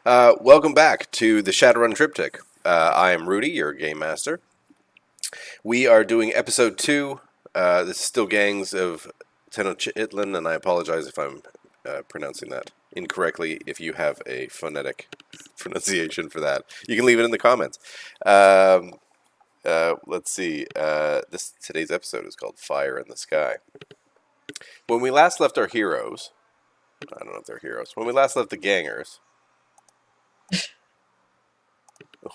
Welcome back to the Shadowrun Triptych. I am Rudy, your game master. We are doing episode 2. This is still Gangs of Tenochtitlan, and I apologize if I'm pronouncing that incorrectly. If you have a phonetic pronunciation for that, you can leave it in the comments. Let's see. Today's episode is called Fire in the Sky. When we last left our heroes, I don't know if they're heroes. When we last left the gangers,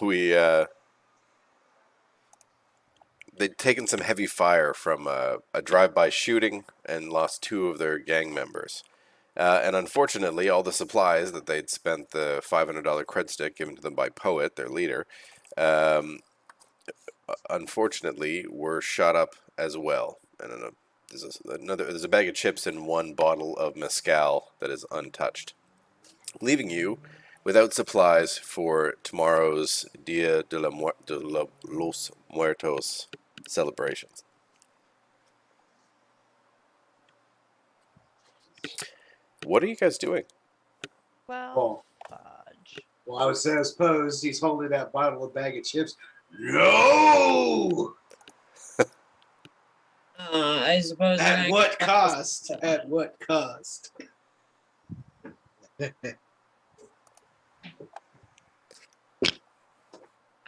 they'd taken some heavy fire from a drive-by shooting and lost 2 of their gang members. And unfortunately, all the supplies that they'd spent the $500 cred stick given to them by Poet, their leader, unfortunately were shot up as well. And there's a bag of chips and 1 bottle of mezcal that is untouched, leaving you without supplies for tomorrow's Dia de los Muertos celebrations. What are you guys doing? Well, fudge. Well, I suppose he's holding that bottle of bag of chips. No! I suppose. At what cost? At what cost?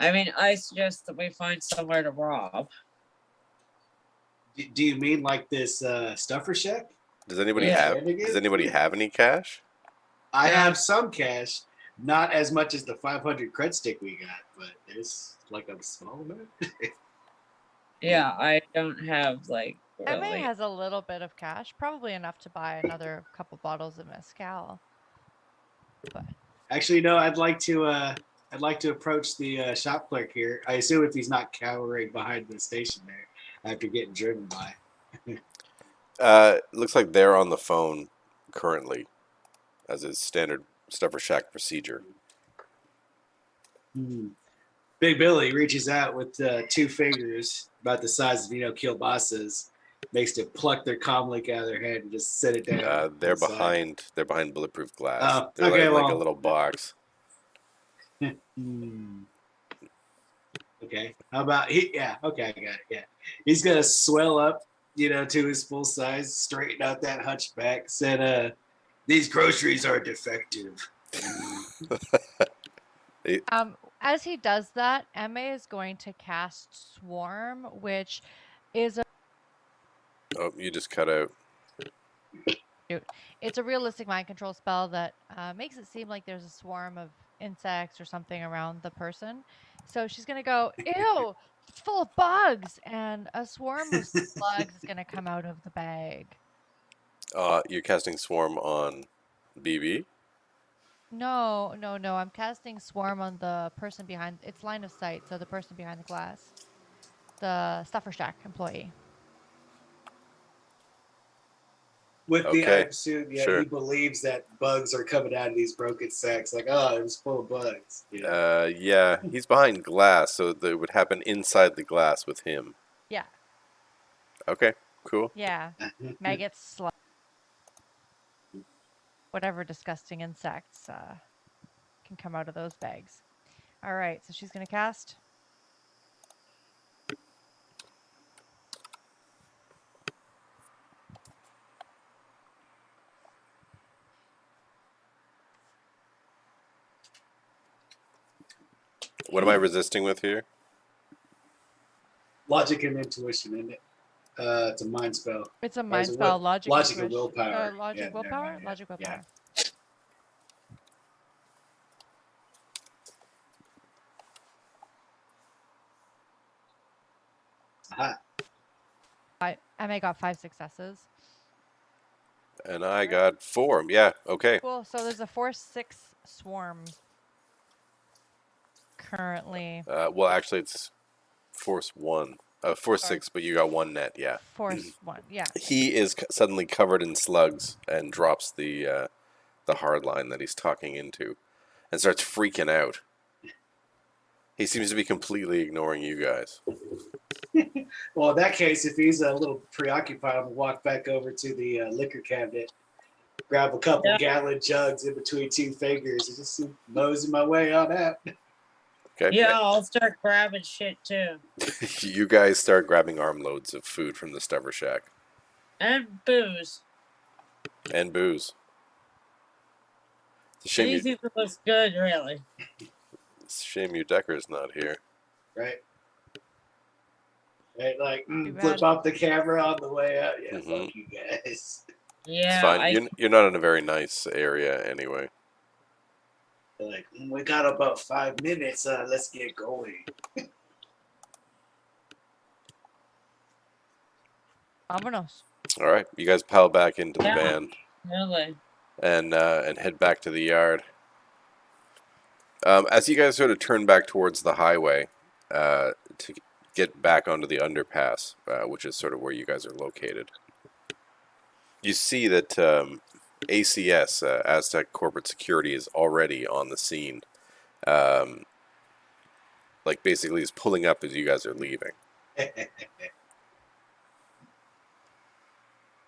I mean, I suggest that we find somewhere to rob. Do you mean like this stuffer shack? Does anybody have any cash? I have some cash, not as much as the 500 cred stick we got, but there's like a small amount. Yeah, I don't have like. Emma has a little bit of cash, probably enough to buy another couple bottles of mezcal. But actually, no, I'd like to approach the shop clerk here. I assume if he's not cowering behind the station there after getting driven by. Looks like they're on the phone currently, as is standard stuffer shack procedure. Big Billy reaches out with 2 fingers about the size of kielbasa's, makes to pluck their comlink out of their head and just set it down. They're behind bulletproof glass. Oh, they're okay, like a little box. Okay. How about yeah, okay, I got it. Yeah. He's gonna swell up, to his full size, straighten out that hunchback, said these groceries are defective. As he does that, Emma is going to cast Swarm, which is a Oh, you just cut out. It's a realistic mind control spell that makes it seem like there's a swarm of insects or something around the person. So she's going to go, ew, it's full of bugs. And a swarm of slugs is going to come out of the bag. You're casting Swarm on BB? No. I'm casting Swarm on the person behind. It's line of sight, so the person behind the glass. The Stuffer Shack employee. With the Okay, attitude, sure. He believes that bugs are coming out of these broken sacks. Like, oh, it was full of bugs. Yeah, he's behind glass, so it would happen inside the glass with him. Yeah. Okay, cool. Yeah. Maggots, slugs. Whatever disgusting insects can come out of those bags. All right, so she's going to cast. What am I resisting with here? Logic and intuition, isn't it? It's a mind spell. It's a mind spell. Logic and willpower. Logic, willpower? Logic, willpower. Aha. Emma got 5 successes. And I got 4. Yeah, okay. Cool. So there's a 4-6 swarm currently. Well, actually, it's Force 1. Force 6, but you got 1 net, yeah. Force 1, yeah. He is suddenly covered in slugs and drops the hard line that he's talking into and starts freaking out. He seems to be completely ignoring you guys. Well, in that case, if he's a little preoccupied, I'm going to walk back over to the liquor cabinet grab a couple Yeah. gallon jugs in between 2 fingers, and just mosey my way on out. Okay. Yeah, I'll start grabbing shit too. You guys start grabbing armloads of food from the Stuffer Shack. And booze. And booze. It's a shame, Anything that looks good, really. it's a shame your Decker's not here. Right? Right, like, Too flip bad. off the camera on the way out. Yeah, Mhm. fuck you guys. Yeah, It's fine. You're not in a very nice area anyway. They're like, we got about 5 minutes. Let's get going. Vámonos. All right, you guys pile back into the Yeah. van really. and head back to the yard. As you guys sort of turn back towards the highway to get back onto the underpass, which is sort of where you guys are located, you see that ACS, Aztec Corporate Security, is already on the scene. Like basically is pulling up as you guys are leaving.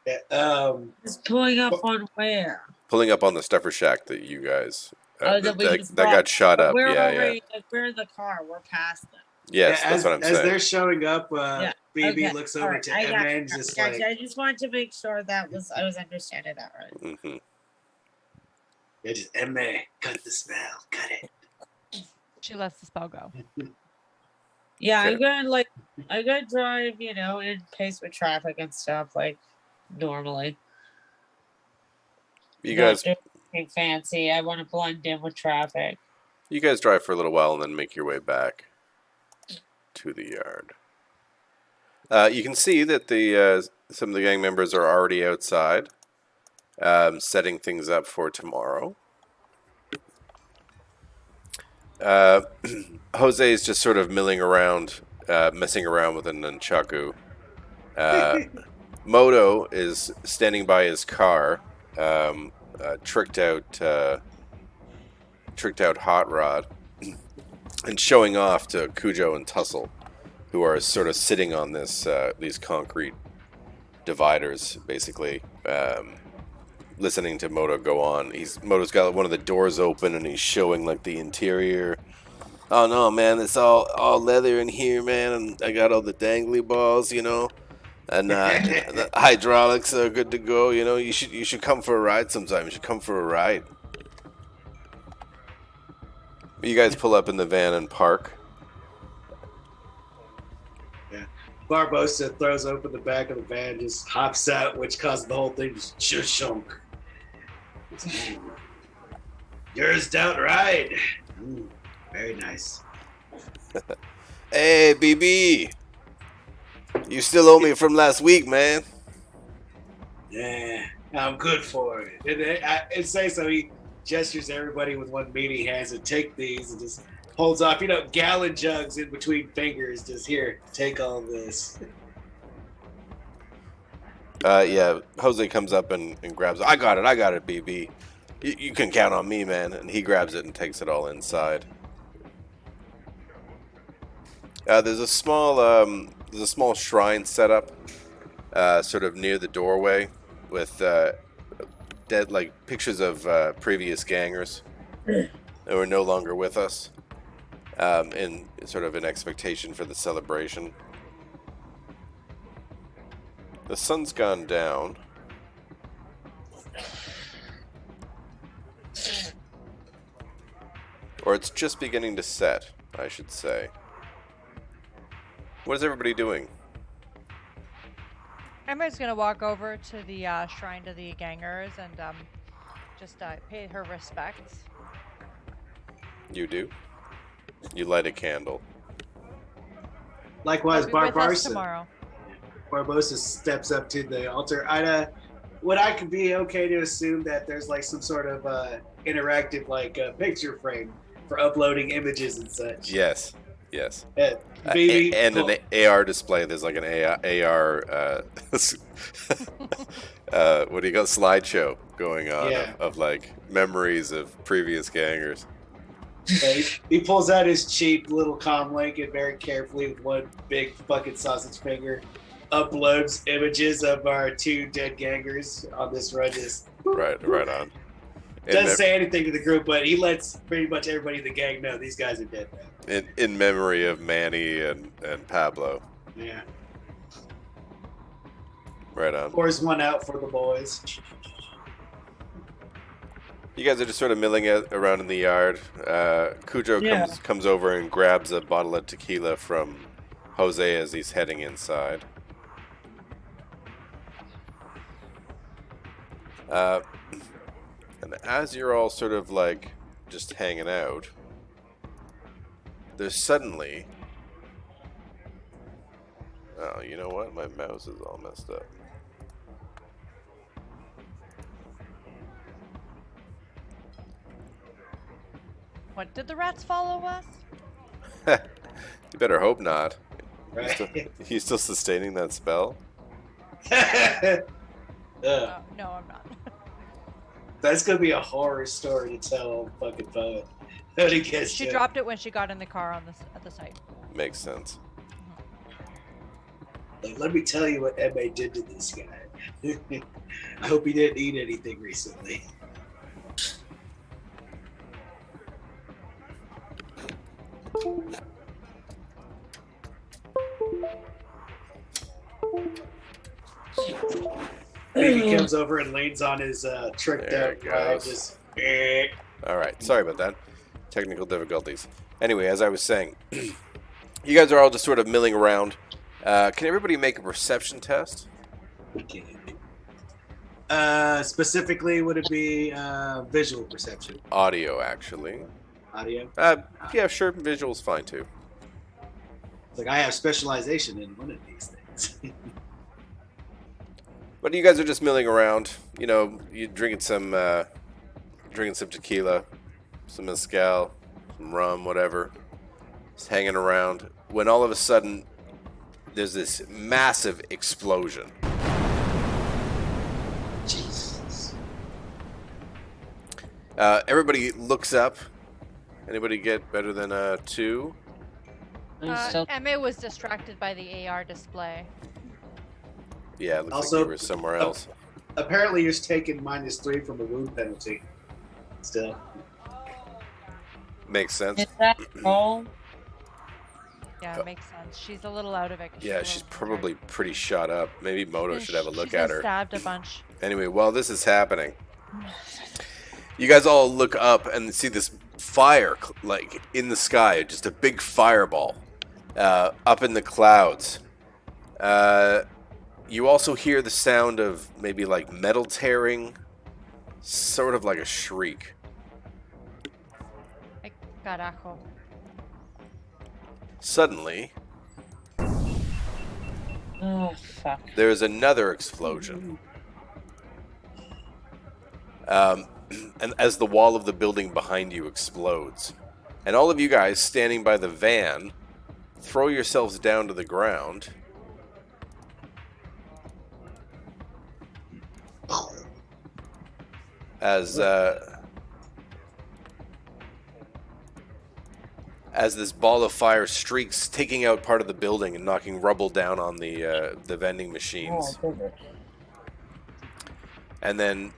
Yeah, It's pulling up on where? Pulling up on the Stuffer Shack that you guys That we just that got bought. shot up. We're Yeah, already, like, we're in the car. We're past them. Yes, yeah, that's what I'm as saying. they're showing up, Yeah, BB okay, looks all over right, to I got Emma you, and just got like, you. I just wanted to make sure I was understanding that right. Hmm. yeah, just Emma, cut the spell, cut it. She lets the spell go. Yeah, Okay. I'm gonna drive, in pace with traffic and stuff like normally. You Not guys, doing anything fancy. I want to blend in with traffic. you guys drive for a little while and then make your way back to the yard. You can see that the some of the gang members are already outside, setting things up for tomorrow. Jose is just sort of milling around, messing around with a nunchaku. Moto is standing by his car, tricked out hot rod, and showing off to Cujo and Tussle, who are sort of sitting on this these concrete dividers, basically, listening to Moto go on. Moto's got one of the doors open and he's showing like the interior. Oh no, man, it's all leather in here, man, and I got all the dangly balls, and the hydraulics are good to go. You should come for a ride sometime. You should come for a ride. You guys pull up in the van and park. Barbosa throws open the back of the van, just hops out, which causes the whole thing to just shunk. Yours don't ride. Very nice. Hey, BB, you still owe me from last week, man. Yeah, I'm good for it. And say so. He gestures to everybody with one meaty hands and take these and just holds off, gallon jugs in between fingers. Just here, take all this. Yeah, Jose comes up and grabs it. I got it, BB. You can count on me, man. And he grabs it and takes it all inside. There's a small shrine set up, sort of near the doorway, with dead pictures of previous gangers who are no longer with us, in sort of an expectation for the celebration. The sun's gone down. Or it's just beginning to set, I should say. What is everybody doing? Emma's gonna walk over to the shrine to the gangers and just pay her respects. You do? You light a candle. Likewise, They'll be with us Barbosa. tomorrow. Barbosa steps up to the altar. Would I could be okay to assume that there's some sort of interactive picture frame for uploading images and such? Yes. Baby, And an AR display. There's like an AR what do you call slideshow going on Yeah. of memories of previous gangers. He pulls out his cheap little comlink and very carefully with one big fucking sausage finger uploads images of our 2 dead gangers on this run. Just Right on. Doesn't say anything to the group, but he lets pretty much everybody in the gang know these guys are dead now. In memory of Manny and Pablo. Yeah. Right on. Pours one out for the boys. You guys are just sort of milling around in the yard. Cujo comes over and grabs a bottle of tequila from Jose as he's heading inside. And as you're all sort of like just hanging out, there's suddenly... Oh, you know what? My mouse is all messed up. What, did the rats follow us? You better hope not. Right. He's still sustaining that spell? No, I'm not. That's gonna be a horror story to tell on fucking poet. She dropped it when she got in the car on at the site. Makes sense. Like, let me tell you what M.A. did to this guy. I hope he didn't eat anything recently. He comes over and leans on his tricked There out it guy. goes. Just, All right, sorry about that. Technical difficulties. Anyway, as I was saying, you guys are all just sort of milling around. Can everybody make a perception test? specifically, would it be visual perception? Audio, actually. Audio? Yeah, sure. Visual's fine too. It's like I have specialization in one of these things. But you guys are just milling around. You know, you drinking some tequila, some mezcal, some rum, whatever. Just hanging around. When all of a sudden, there's this massive explosion. Jesus. Everybody looks up. Anybody get better than 2? Emma was distracted by the AR display. Yeah, it looks Also, like you were somewhere else. Apparently, you're taking -3 from a wound penalty. Still. Makes sense. Is that all? Yeah, it makes sense. She's a little out of it. Yeah, she's probably pretty shot up. Maybe Moto should have a look she's at been her. Stabbed a bunch. Anyway, while this is happening, you guys all look up and see this fire, like, in the sky. Just a big fireball up in the clouds. You also hear the sound of maybe, like, metal tearing, sort of like a shriek. Ay, carajo. Suddenly, Oh, fuck. there's another explosion. And as the wall of the building behind you explodes. And all of you guys standing by the van throw yourselves down to the ground. As this ball of fire streaks, taking out part of the building and knocking rubble down on the vending machines. Oh, good. And then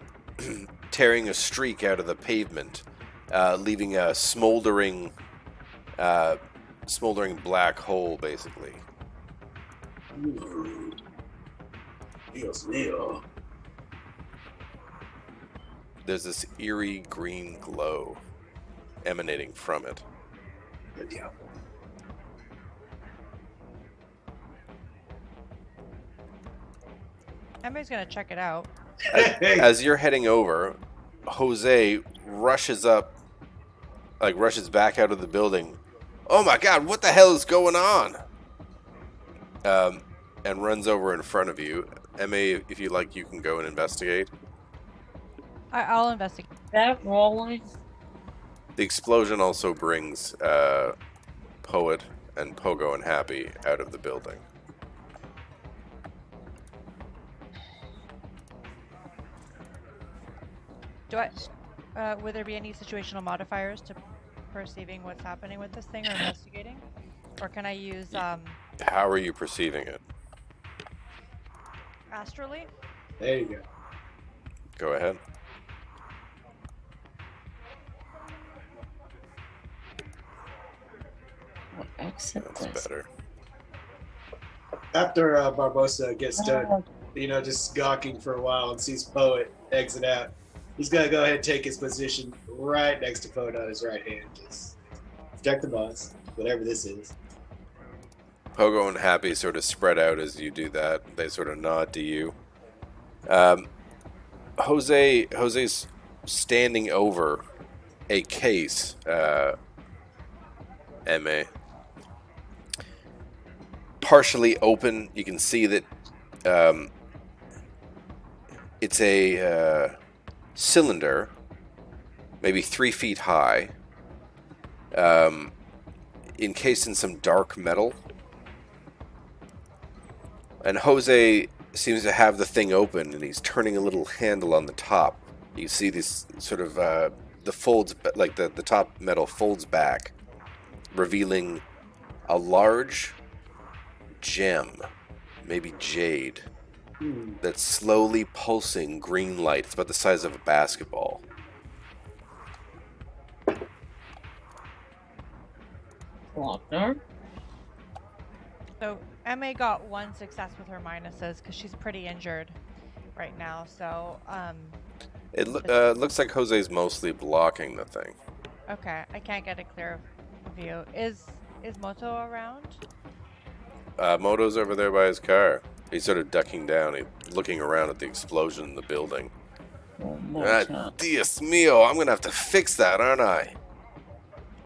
tearing a streak out of the pavement, leaving a smoldering black hole, basically. Dios mío. There's this eerie green glow emanating from it. Yeah. Emma's gonna check it out. As you're heading over, Jose rushes back out of the building. Oh my god, what the hell is going on? And runs over in front of you. Emma, if you like, you can go and investigate. I'll investigate. That rolling? The explosion also brings Poet and Pogo and Happy out of the building. Would there be any situational modifiers to perceiving what's happening with this thing or investigating? Or can I use How are you perceiving it? astrally? There you go. Go ahead. Accept That's this. better. After Barbosa gets done, just gawking for a while and sees Poet exit out, he's gonna go ahead and take his position right next to Poet on his right hand. Just protect the boss, whatever this is. Pogo and Happy sort of spread out as you do that. They sort of nod to you. Jose's standing over a case, M.A. Partially open. You can see that it's a cylinder, maybe 3 feet high, encased in some dark metal. And Jose seems to have the thing open, and he's turning a little handle on the top. You see this sort of the folds, like the top metal folds back, revealing a large gem, maybe jade, that's slowly pulsing green light. It's about the size of a basketball. Faulkner. So Emma got 1 success with her minuses because she's pretty injured right now. So It looks like Jose's mostly blocking the thing. okay, I can't get a clear view. Is Moto around? Moto's over there by his car. He's sort of ducking down. He's looking around at the explosion in the building. Dios mío, I'm gonna have to fix that, aren't I?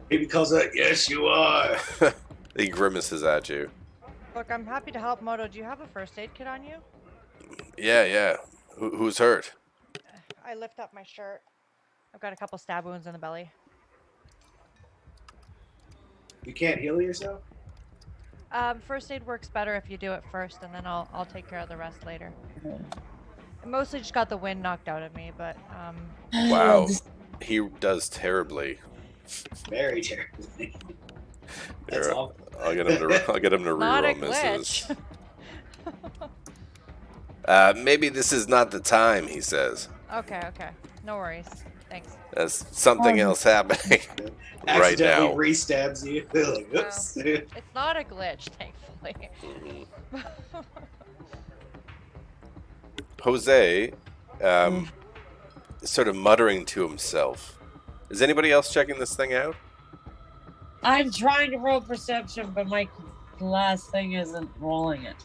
He calls out, "Yes, you are." He grimaces at you. Look, I'm happy to help. Moto, do you have a first aid kit on you? Yeah. Who's hurt? I lift up my shirt. I've got a couple stab wounds in the belly. You can't heal yourself? First aid works better if you do it first, and then I'll take care of the rest later. I mostly just got the wind knocked out of me, but Wow, he does terribly. Very terribly. That's Here, awful. I'll get him to not a reroll misses. glitch. Maybe this is not the time, he says. Okay, no worries. Thanks. There's something else happening right Accidentally now. re-stabs you. Like, oops. It's not a glitch, thankfully. Jose, sort of muttering to himself. Is anybody else checking this thing out? I'm trying to roll perception, but my last thing isn't rolling it.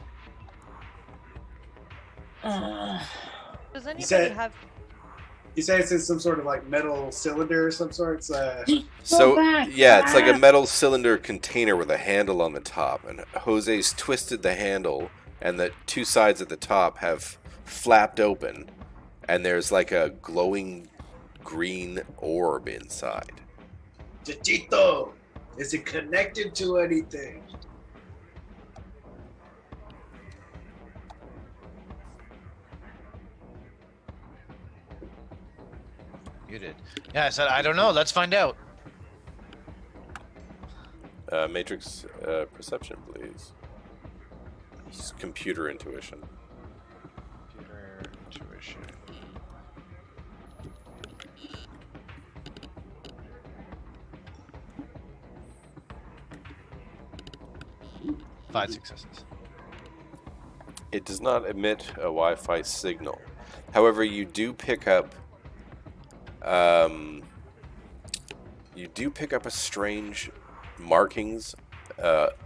Does anybody said- have? You say it's in some sort of like metal cylinder or some sort? So, yeah, it's like a metal cylinder container with a handle on the top. And Jose's twisted the handle, and the 2 sides at the top have flapped open. And there's like a glowing green orb inside. Chachito, is it connected to anything? Muted. Yeah, I said I don't know. Let's find out. Matrix perception, please. Computer intuition. Computer intuition. Five successes. It does not emit a Wi-Fi signal. However, you do pick up a strange markings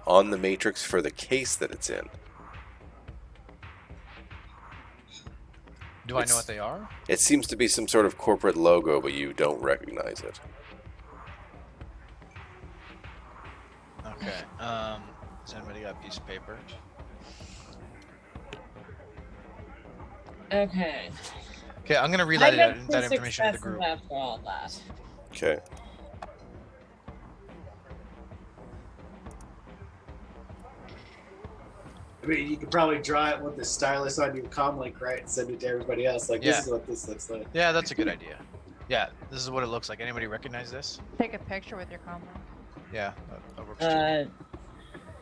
on the matrix for the case that it's in. Do I know what they are? It seems to be some sort of corporate logo, but you don't recognize it. Okay. Has anybody got a piece of paper? Okay. Okay, I'm gonna relay I that, get that 2 information to the successes group. after all that. Okay. I mean, you could probably draw it with the stylus on your comlink, right, and send it to everybody else. Like, this Yeah. is what this looks like. Yeah, that's a good idea. Yeah, this is what it looks like. Anybody recognize this? Take a picture with your combo. Yeah, that works too.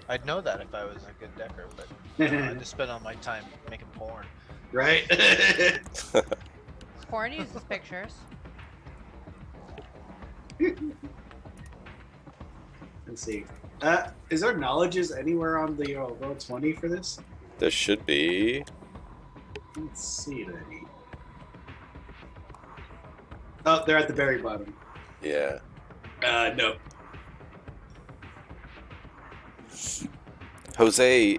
I'd know that if I was a good decker, but I just spend all my time making porn. Right? Porn uses pictures. Let's see. Is there knowledges anywhere on the roll 20 for this? There should be. Let's see that. Oh, they're at the very bottom. Yeah. No. Jose,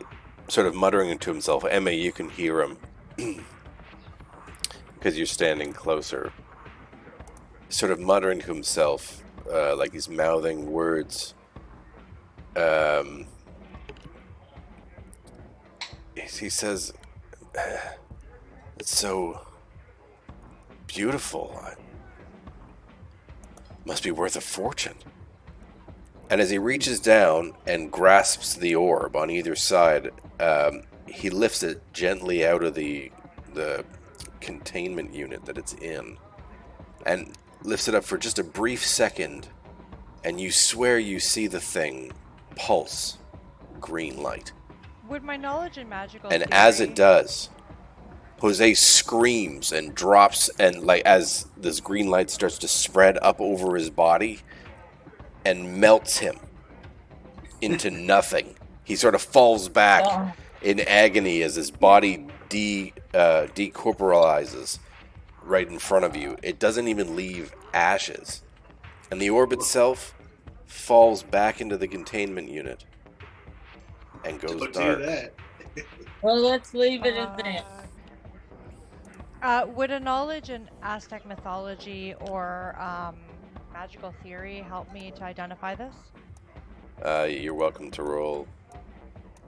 sort of muttering to himself, Emma, you can hear him because you're standing closer. Sort of muttering to himself, like he's mouthing words. He says, "It's so beautiful. Must be worth a fortune." And as he reaches down and grasps the orb on either side, he lifts it gently out of the containment unit that it's in, and lifts it up for just a brief second, and you swear you see the thing pulse green light. Would my knowledge in magical And theory... as it does, Jose screams and drops, and like as this green light starts to spread up over his body and melts him into nothing. He sort of falls back in agony as his body decorporalizes right in front of you. It doesn't even leave ashes. And the orb itself falls back into the containment unit and goes Don't dark. do that. Well, let's leave it in there. Would a knowledge in Aztec mythology or magical theory help me to identify this? You're welcome to roll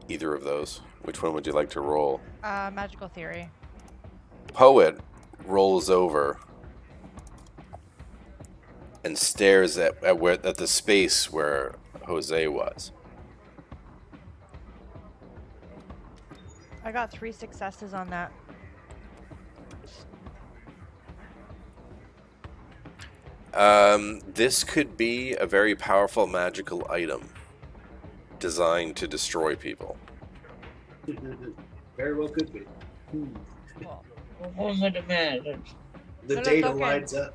either of those. Which one would you like to roll? Magical theory. Poet rolls over and stares at the space where Jose was. I got 3 successes on that. This could be a very powerful magical item designed to destroy people. Very well could be. Cool. One would imagine. The No, data okay. lines up.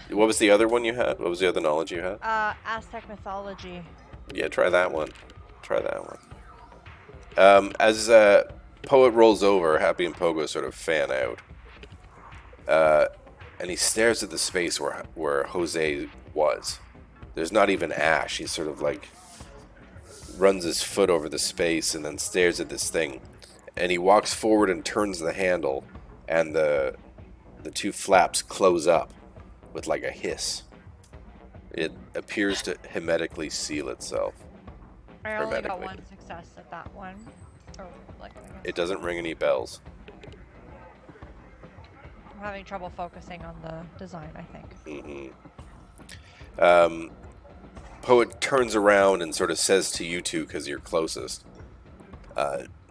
What was the other one you had? What was the other knowledge you had? Aztec mythology. Yeah, try that one. Try that one. As Poet rolls over, Happy and Pogo sort of fan out. And he stares at the space where Jose was. There's not even ash. He sort of like runs his foot over the space and then stares at this thing. And he walks forward and turns the handle, and the two flaps close up with like a hiss. It appears to hermetically seal itself. I only got Hermetically. 1 success at that one. Or, like, I guess It doesn't ring any bells. I'm having trouble focusing on the design, I think. Poet turns around and sort of says to you two, because you're closest,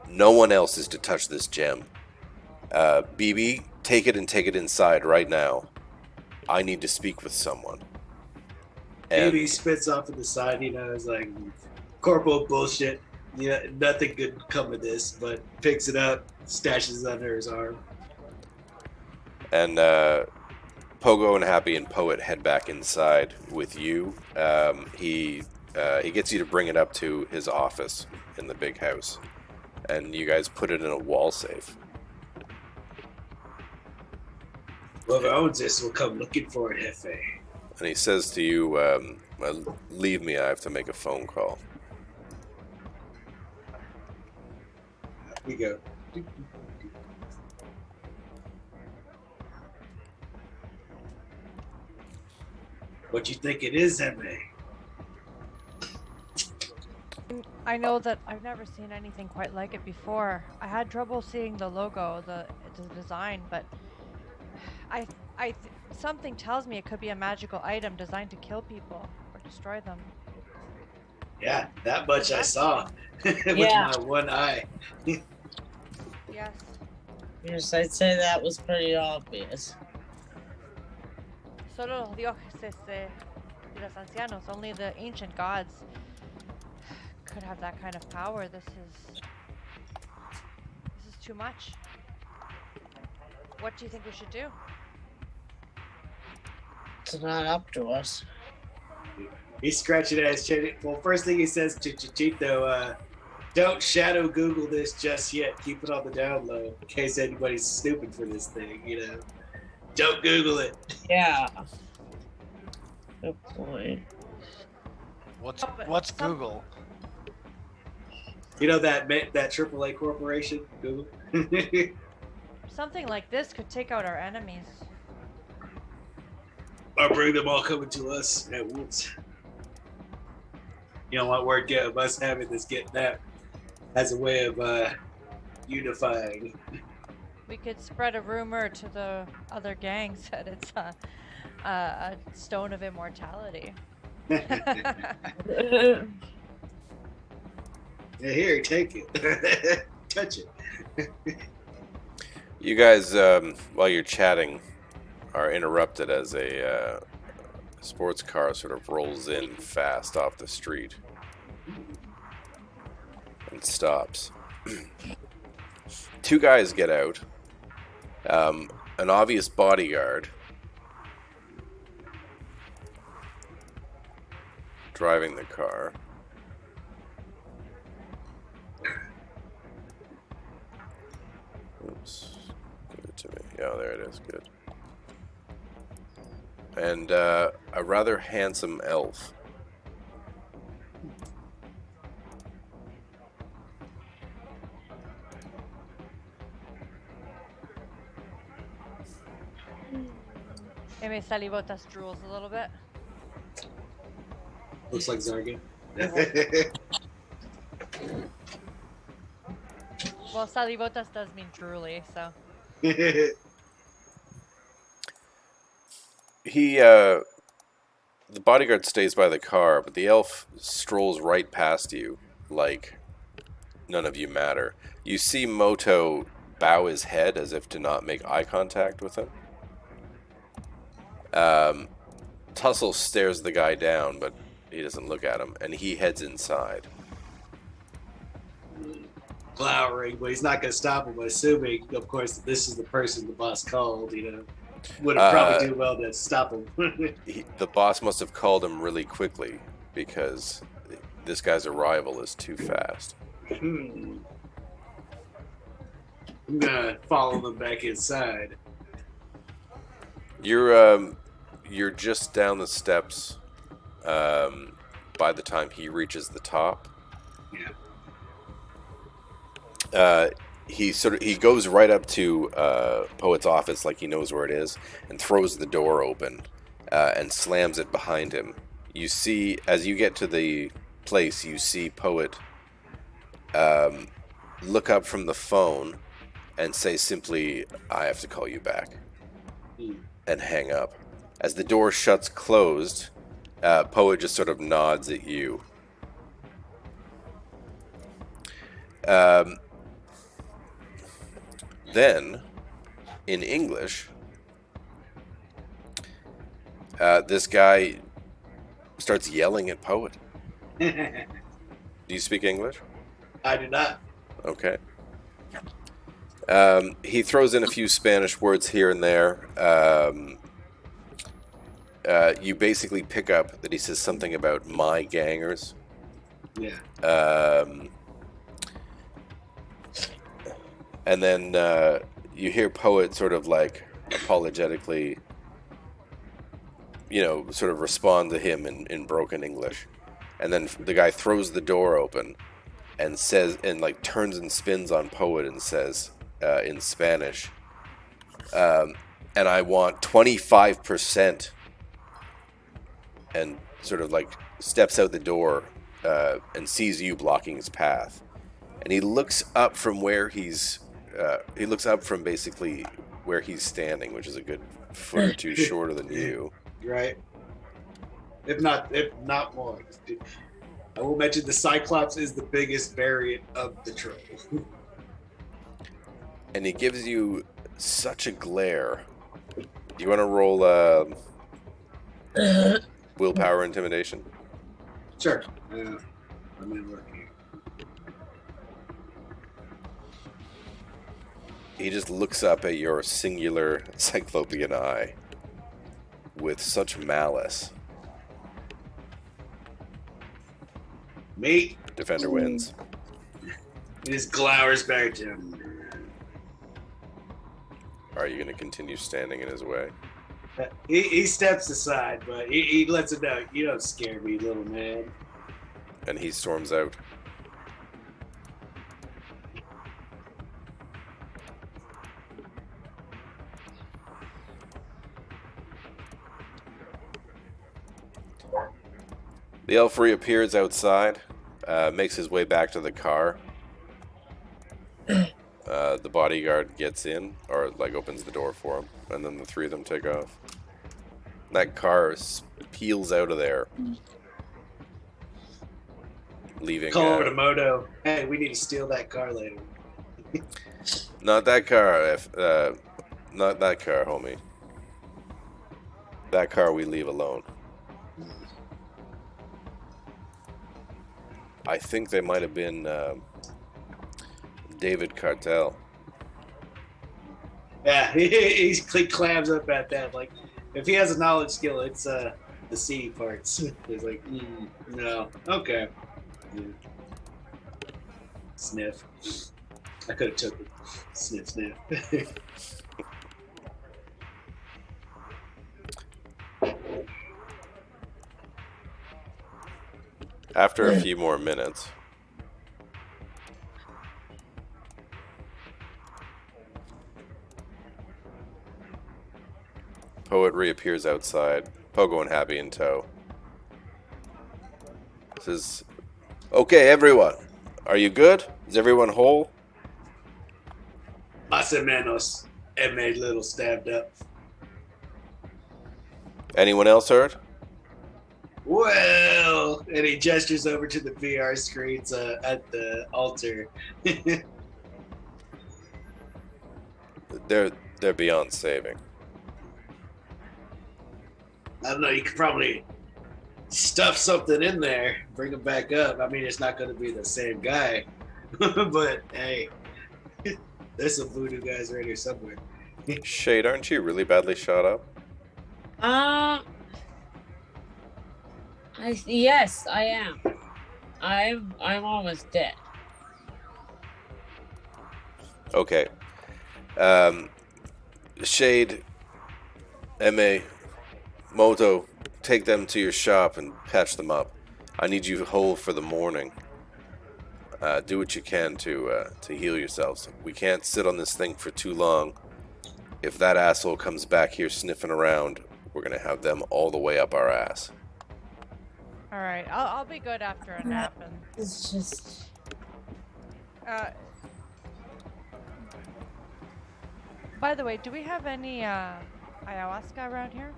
no one else is to touch this gem. BB, take it and take it inside right now. I need to speak with someone. And Maybe he spits off to the side, it's like corporal bullshit. Yeah, nothing good come of this, but picks it up, stashes it under his arm. And Pogo and Happy and Poet head back inside with you. He gets you to bring it up to his office in the big house, and you guys put it in a wall safe. Whoever owns this will come looking for it, Jefe. And he says to you, leave me, I have to make a phone call. We go. What you think it is, Jefe? I know that I've never seen anything quite like it before. I had trouble seeing the logo, the design, but something tells me it could be a magical item designed to kill people or destroy them. Yeah, that much I saw with Yeah. my one eye. Yes. Yes, I'd say that was pretty obvious. Solo los dioses de los ancianos, only the ancient gods could have that kind of power. This is too much. What do you think we should do? It's not up to us. He's scratching at his chin. Well, first thing he says to Chichito, don't shadow Google this just yet. Keep it on the down low in case anybody's stupid for this thing, you know. Don't Google it. Yeah. Good point. What's Google? You know that AAA corporation, Google? Something like this could take out our enemies. Or bring them all coming to us at once. You know what word get of us having this get that as a way of unifying. We could spread a rumor to the other gangs that it's a stone of immortality. Yeah, here, take it. Touch it. You guys, while you're chatting, are interrupted as a sports car sort of rolls in fast off the street and stops. Two guys get out. An obvious bodyguard driving the car. Oops. Give it to me. Yeah, there it is. Good. And a rather handsome elf. Maybe Salibotas drools a little bit. Looks like Zargan. Well, Salibotas does mean truly, so. He, the bodyguard stays by the car, but the elf strolls right past you, like none of you matter. You see Moto bow his head as if to not make eye contact with him. Tussle stares the guy down, but he doesn't look at him, and he heads inside. Glowering, but he's not going to stop him, assuming, of course, that this is the person the boss called, you know. Would have probably do well to stop him. The boss must have called him really quickly, because this guy's arrival is too fast. I'm going to follow them back inside. You're just down the steps by the time he reaches the top. Yeah. He goes right up to Poet's office like he knows where it is and throws the door open and slams it behind him. You see, as you get to the place, you see Poet look up from the phone and say simply, "I have to call you back," and hang up. As the door shuts closed, Poet just sort of nods at you. Then, in English, this guy starts yelling at Poet. Do you speak English? I do not. Okay. He throws in a few Spanish words here and there. You basically pick up that he says something about my gangers. Yeah. And then you hear Poet sort of like apologetically, sort of respond to him in broken English. And then the guy throws the door open and says, and like turns and spins on Poet and says in Spanish, and I want 25%, and sort of like steps out the door and sees you blocking his path. And he looks up from where he looks up from basically where he's standing, which is a good foot or two shorter than you. Right. If not more. I will mention the Cyclops is the biggest variant of the troll. And he gives you such a glare. Do you want to roll willpower intimidation? Sure. I'm in work here. He just looks up at your singular cyclopean eye with such malice Me. Defender wins. He just glowers back to him. Are you going to continue standing in his way? He steps aside, but he lets it know, you don't scare me, little man. And he storms out. The elf reappears outside, makes his way back to the car. The bodyguard gets in, or like opens the door for him, and then the three of them take off. That car peels out of there, leaving. Call over to Moto. Hey, we need to steal that car later. Not that car, not that car, homie. That car we leave alone. I think they might have been David Cartel. Yeah, he clams up at that. Like, if he has a knowledge skill, it's the C parts. He's like, no, okay. Yeah. Sniff. I could have took it. Sniff, sniff. After a few more minutes, Poet reappears outside, Pogo and Happy in tow. Says, "Okay, everyone, are you good? Is everyone whole?" Más o menos. And made little stabbed up. Anyone else hurt? Well, and he gestures over to the VR screens at the altar. They're beyond saving. I don't know, you could probably stuff something in there, bring him back up. I mean, it's not going to be the same guy, but hey, there's some voodoo guys right here somewhere. Shade, aren't you really badly shot up? Yes, I am. I'm almost dead. Okay. Shade, MA, Moto, take them to your shop and patch them up. I need you whole for the morning. Do what you can to heal yourselves. We can't sit on this thing for too long. If that asshole comes back here sniffing around, we're gonna have them all the way up our ass. All right, I'll be good after a nap. And It's just. by the way, do we have any ayahuasca around here?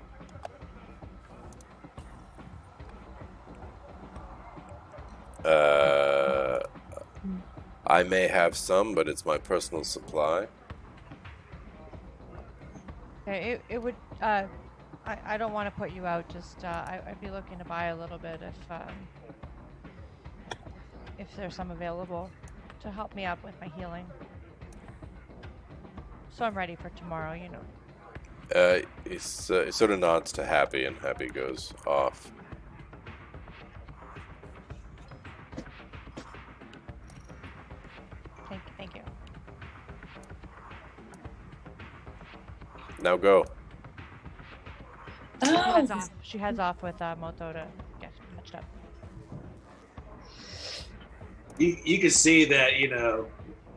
I may have some, but it's my personal supply. Okay, it would. I don't want to put you out. Just I'd be looking to buy a little bit if there's some available to help me out with my healing. So I'm ready for tomorrow, you know. He sort of nods to Happy, and Happy goes off. Thank you. Now go. She heads off with Moto to get patched up. You can see that, you know,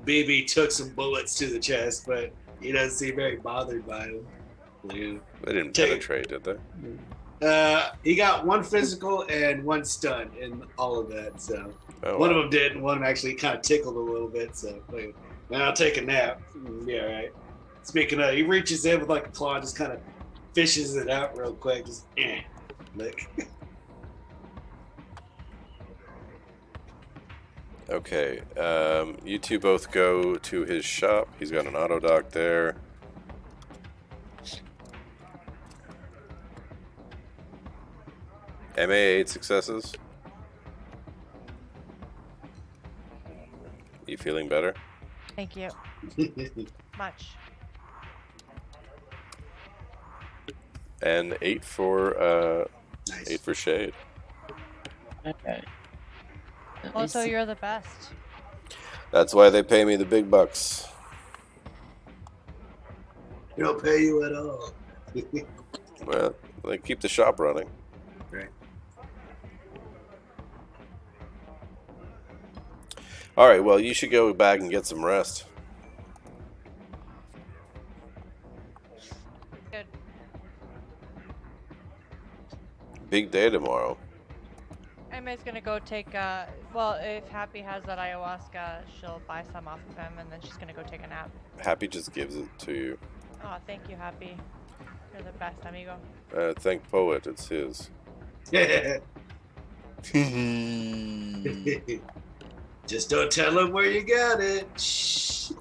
BB took some bullets to the chest, but he doesn't seem very bothered by them. Yeah. They didn't penetrate, did they? He got one physical and one stun in all of that. So one of them did, and one of them actually kind of tickled a little bit. So like, man, I'll take a nap. Yeah, right. Speaking of, he reaches in with like a claw, just kind of fishes it out real quick. Just lick. Okay, you two both go to his shop. He's got an auto dock there. MA 8 successes. You feeling better? Thank you. Much. And 8 for Nice. 8 for Shade. Okay. At Also, least- you're the best. That's why they pay me the big bucks. They don't pay you at all. Well, they keep the shop running. Right. All right, well, you should go back and get some rest. Good. Big day tomorrow. Emma's gonna go take, well, if Happy has that ayahuasca, she'll buy some off of him, and then she's gonna go take a nap. Happy just gives it to you. Oh, thank you, Happy. You're the best, amigo. Thank Poet, it's his. Just don't tell him where you got it. Shh.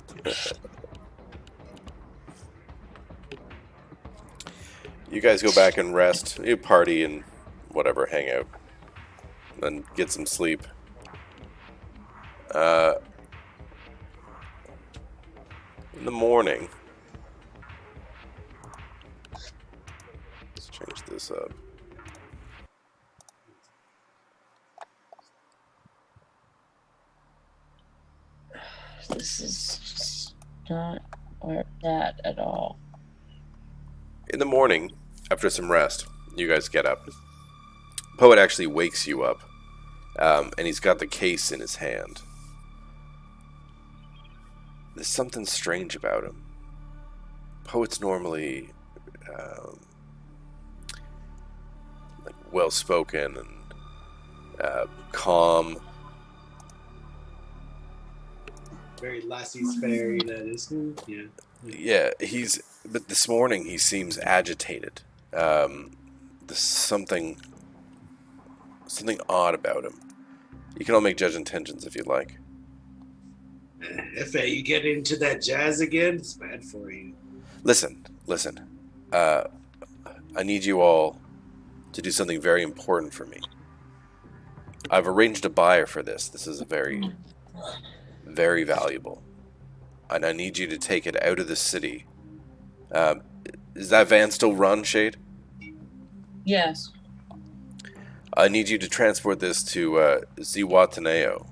You guys go back and rest. You party and whatever, hang out. Then get some sleep. In the morning. Let's change this up. This is just not where that at all. In the morning, after some rest, you guys get up. Poet actually wakes you up, and he's got the case in his hand. There's something strange about him. Poet's normally like well-spoken and calm. Very lassie's fairy, that is. Yeah. Yeah, but this morning he seems agitated. There's something odd about him. You can all make judge intentions if you'd like. If you get into that jazz again, it's bad for you. Listen. I need you all to do something very important for me. I've arranged a buyer for this. This is very, very valuable. And I need you to take it out of the city. Is that van still run, Shade? Yes. I need you to transport this to Zihuatanejo.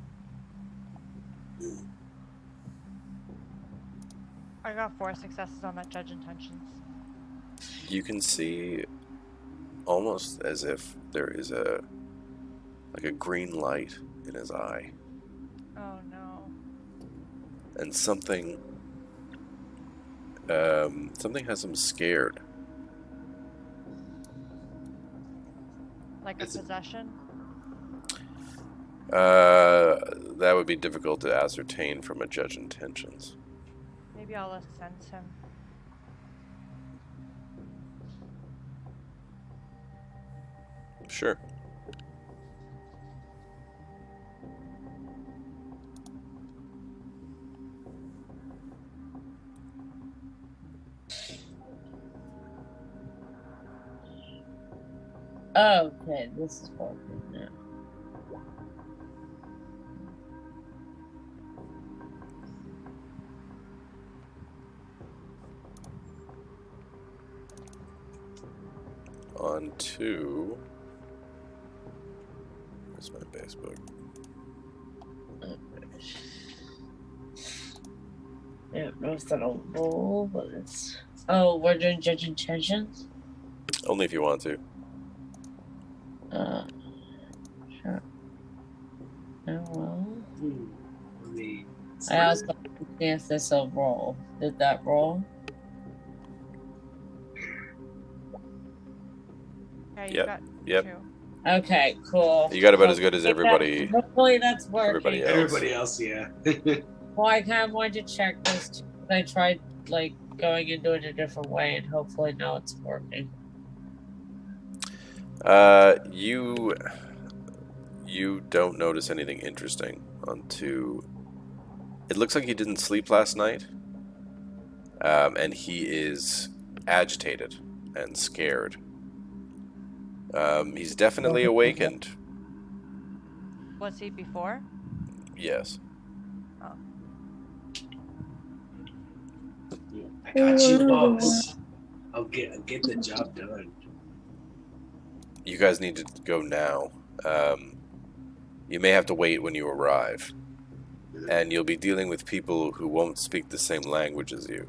I got 4 successes on that judge intentions. You can see almost as if there is a green light in his eye. Oh no. And something has him scared. Like a possession? That would be difficult to ascertain from a judge intentions. Maybe I'll sense him. Sure. Okay, this is working now. On to... Where's my Facebook? I don't know if that'll roll, but it's... Oh, we're doing judge intentions? Only if you want to. Sure. Oh, well. Let me I also want to see if this will roll. Did that roll? Yeah, you Yep, got yep. 2. Okay, cool. You got about as good as everybody. Hopefully that's working. Everybody else. Everybody else, yeah. Well, I kind of wanted to check this too. I tried, like, going into it a different way, and hopefully now it's working. You don't notice anything interesting onto... It looks like he didn't sleep last night. And he is agitated and scared. He's definitely awakened. Was he before? Yes. Oh. I got you, boss. I'll get the job done. You guys need to go now. You may have to wait when you arrive. And you'll be dealing with people who won't speak the same language as you.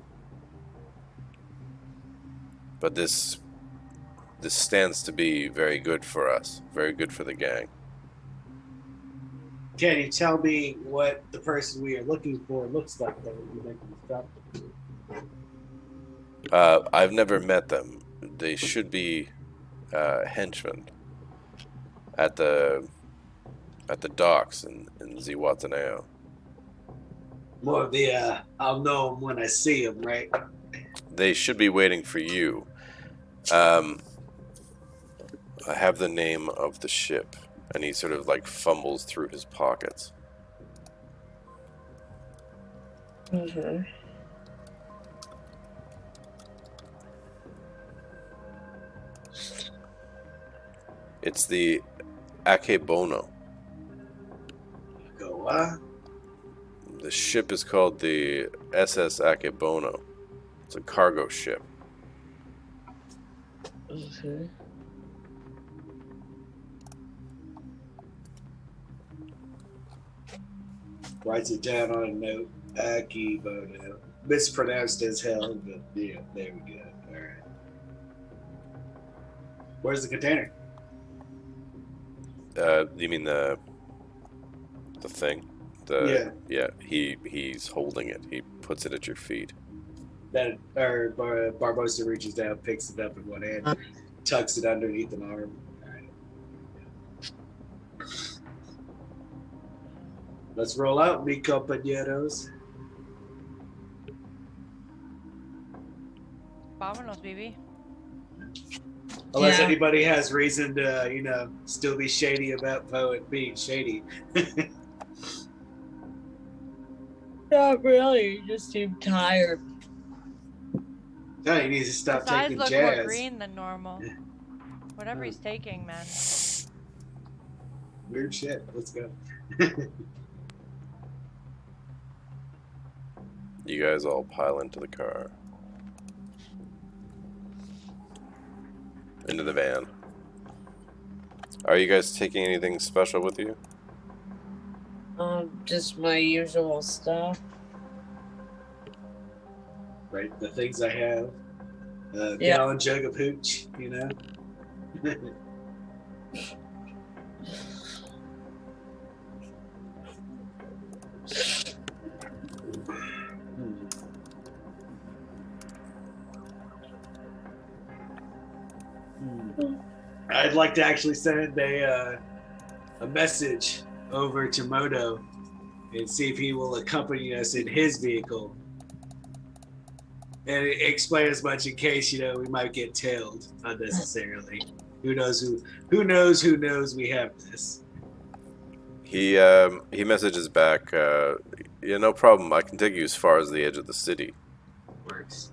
But this stands to be very good for us. Very good for the gang. Can you tell me what the person we are looking for looks like that would be making this job? I've never met them. They should be henchmen at the docks in Zihuatanejo. More of the, I'll know them when I see them, right? They should be waiting for you. I have the name of the ship, and he sort of like fumbles through his pockets. Mm-hmm. It's the Akebono. Go, what? The ship is called the SS Akebono. It's a cargo ship. Okay. Writes it down on a note. Akibono. Mispronounced as hell, but yeah, there we go. All right. Where's the container? You mean the thing? Yeah. He's holding it. He puts it at your feet. That Barbosa reaches down, picks it up in one hand, tucks it underneath an arm. All right. Let's roll out, mi compañeros. Vámonos, baby. Unless Yeah. anybody has reason to, still be shady about Poet being shady. Not really. You just seem tired. No, he needs to stop His eyes taking look jazz. more green than normal. Whatever he's taking, man. Weird shit. Let's go. You guys all pile into the car. Into the van. Are you guys taking anything special with you? Just my usual stuff. Right, the things I have. Yeah. Gallon jug of hooch, I'd like to actually send a message over to Moto and see if he will accompany us in his vehicle and explain as much in case we might get tailed unnecessarily. Who knows we have this. He messages back, yeah, no problem. I can take you as far as the edge of the city. Works.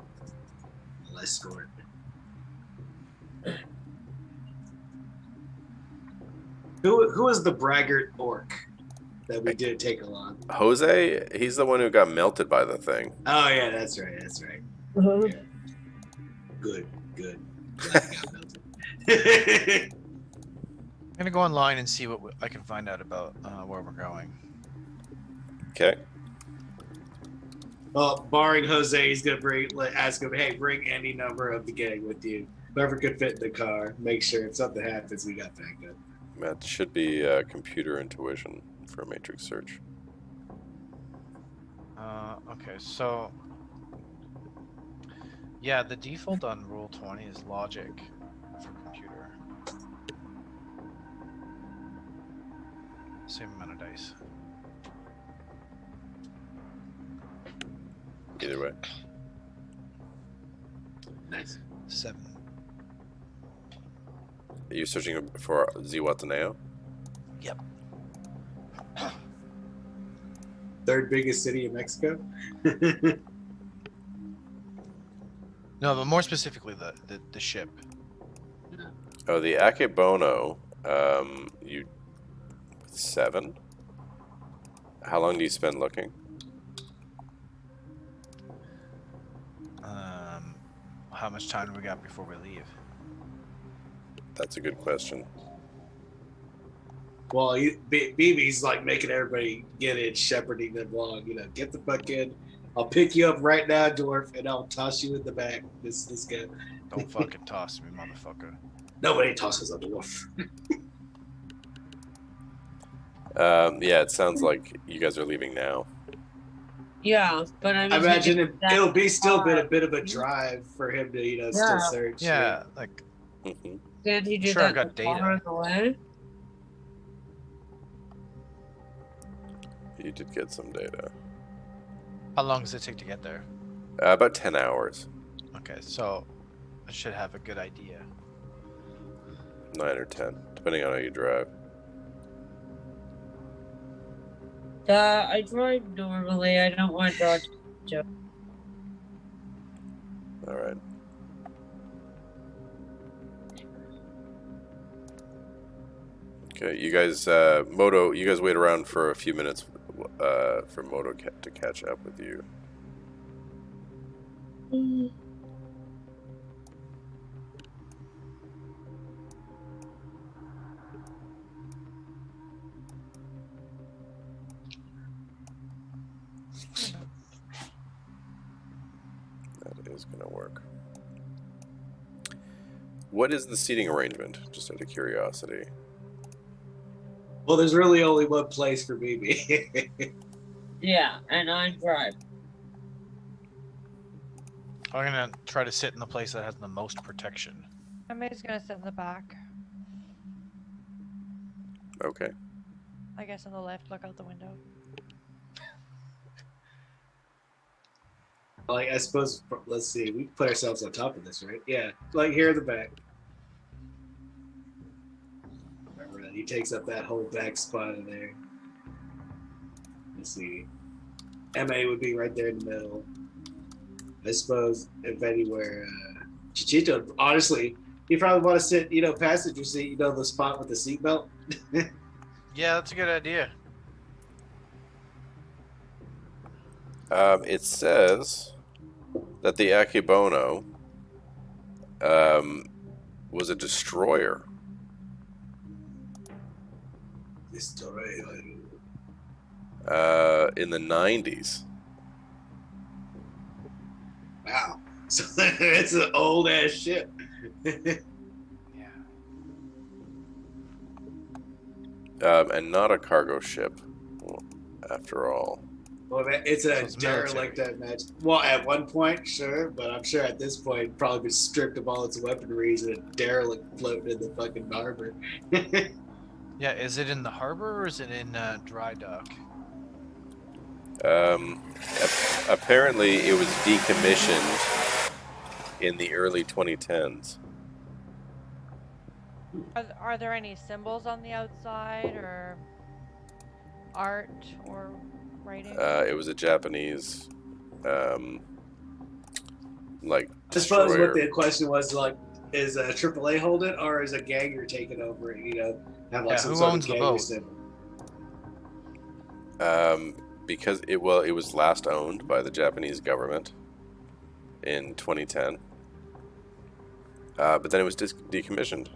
I'll escort. Who was the braggart orc that we did take along? Jose, he's the one who got melted by the thing. Oh yeah, that's right. Uh-huh. Yeah. Good. Glad I got melted. I'm gonna go online and see what I can find out about where we're going. Okay. Well, barring Jose, he's gonna ask him, hey, bring any number of the gang with you. Whoever could fit in the car. Make sure if something happens, we got backup. That should be computer intuition for a matrix search. Okay, so yeah, the default on Rule 20 is logic for computer. Same amount of dice. Either way. Nice. 7. Are you searching for Zihuatanejo? Yep. Third biggest city in Mexico. No, but more specifically the ship. Oh, the Akebono. You 7. How long do you spend looking? How much time do we got before we leave? That's a good question. Well, BB's like making everybody get in, shepherding them along. Get the fuck in. I'll pick you up right now, dwarf, and I'll toss you in the back. This guy. Don't fucking toss me, motherfucker. Nobody tosses a dwarf. Yeah, it sounds like you guys are leaving now. Yeah, but I imagine it'll be still been a bit of a drive for him to, still search. Yeah, like. Mm-hmm. Did he do Sure, I that got data. on the way? You did get some data. How long does it take to get there? About 10 hours. Okay, so I should have a good idea. 9 or 10, depending on how you drive. I drive normally. I don't want to dodge. All right. Okay, you guys, Moto, you guys wait around for a few minutes for Moto to catch up with you. That is going to work. What is the seating arrangement? Just out of curiosity. Well, there's really only one place for BB. Yeah, and I drive. I'm gonna try to sit in the place that has the most protection. I'm just gonna sit in the back. Okay. I guess on the left, look out the window. Like, I suppose, let's see, we put ourselves on top of this, right? Yeah, like here in the back. Remember that he takes up that whole back spot in there. Let's see. MA would be right there in the middle. I suppose, if anywhere, Chichito, honestly, he probably want to sit, passenger seat, the spot with the seatbelt. Yeah, that's a good idea. It says that the Akebono was a destroyer. In the 90s. Wow. So it's an old ass ship. Yeah. And not a cargo ship, after all. Well, it's a it's derelict, I imagine. Well, at one point, sure, but I'm sure at this point, it'd probably been stripped of all its weaponry and a derelict floating in the fucking harbor. Yeah, is it in the harbor or is it in dry dock? Apparently, it was decommissioned in the early 2010s. Are there any symbols on the outside or art or writing? It was a Japanese, like, I suppose destroyer. what the question was, like, is a AAA hold it or is a ganger taking over it, have like some who sort owns of the ganger boat? symbol. Because it was last owned by the Japanese government in 2010. But then it was decommissioned.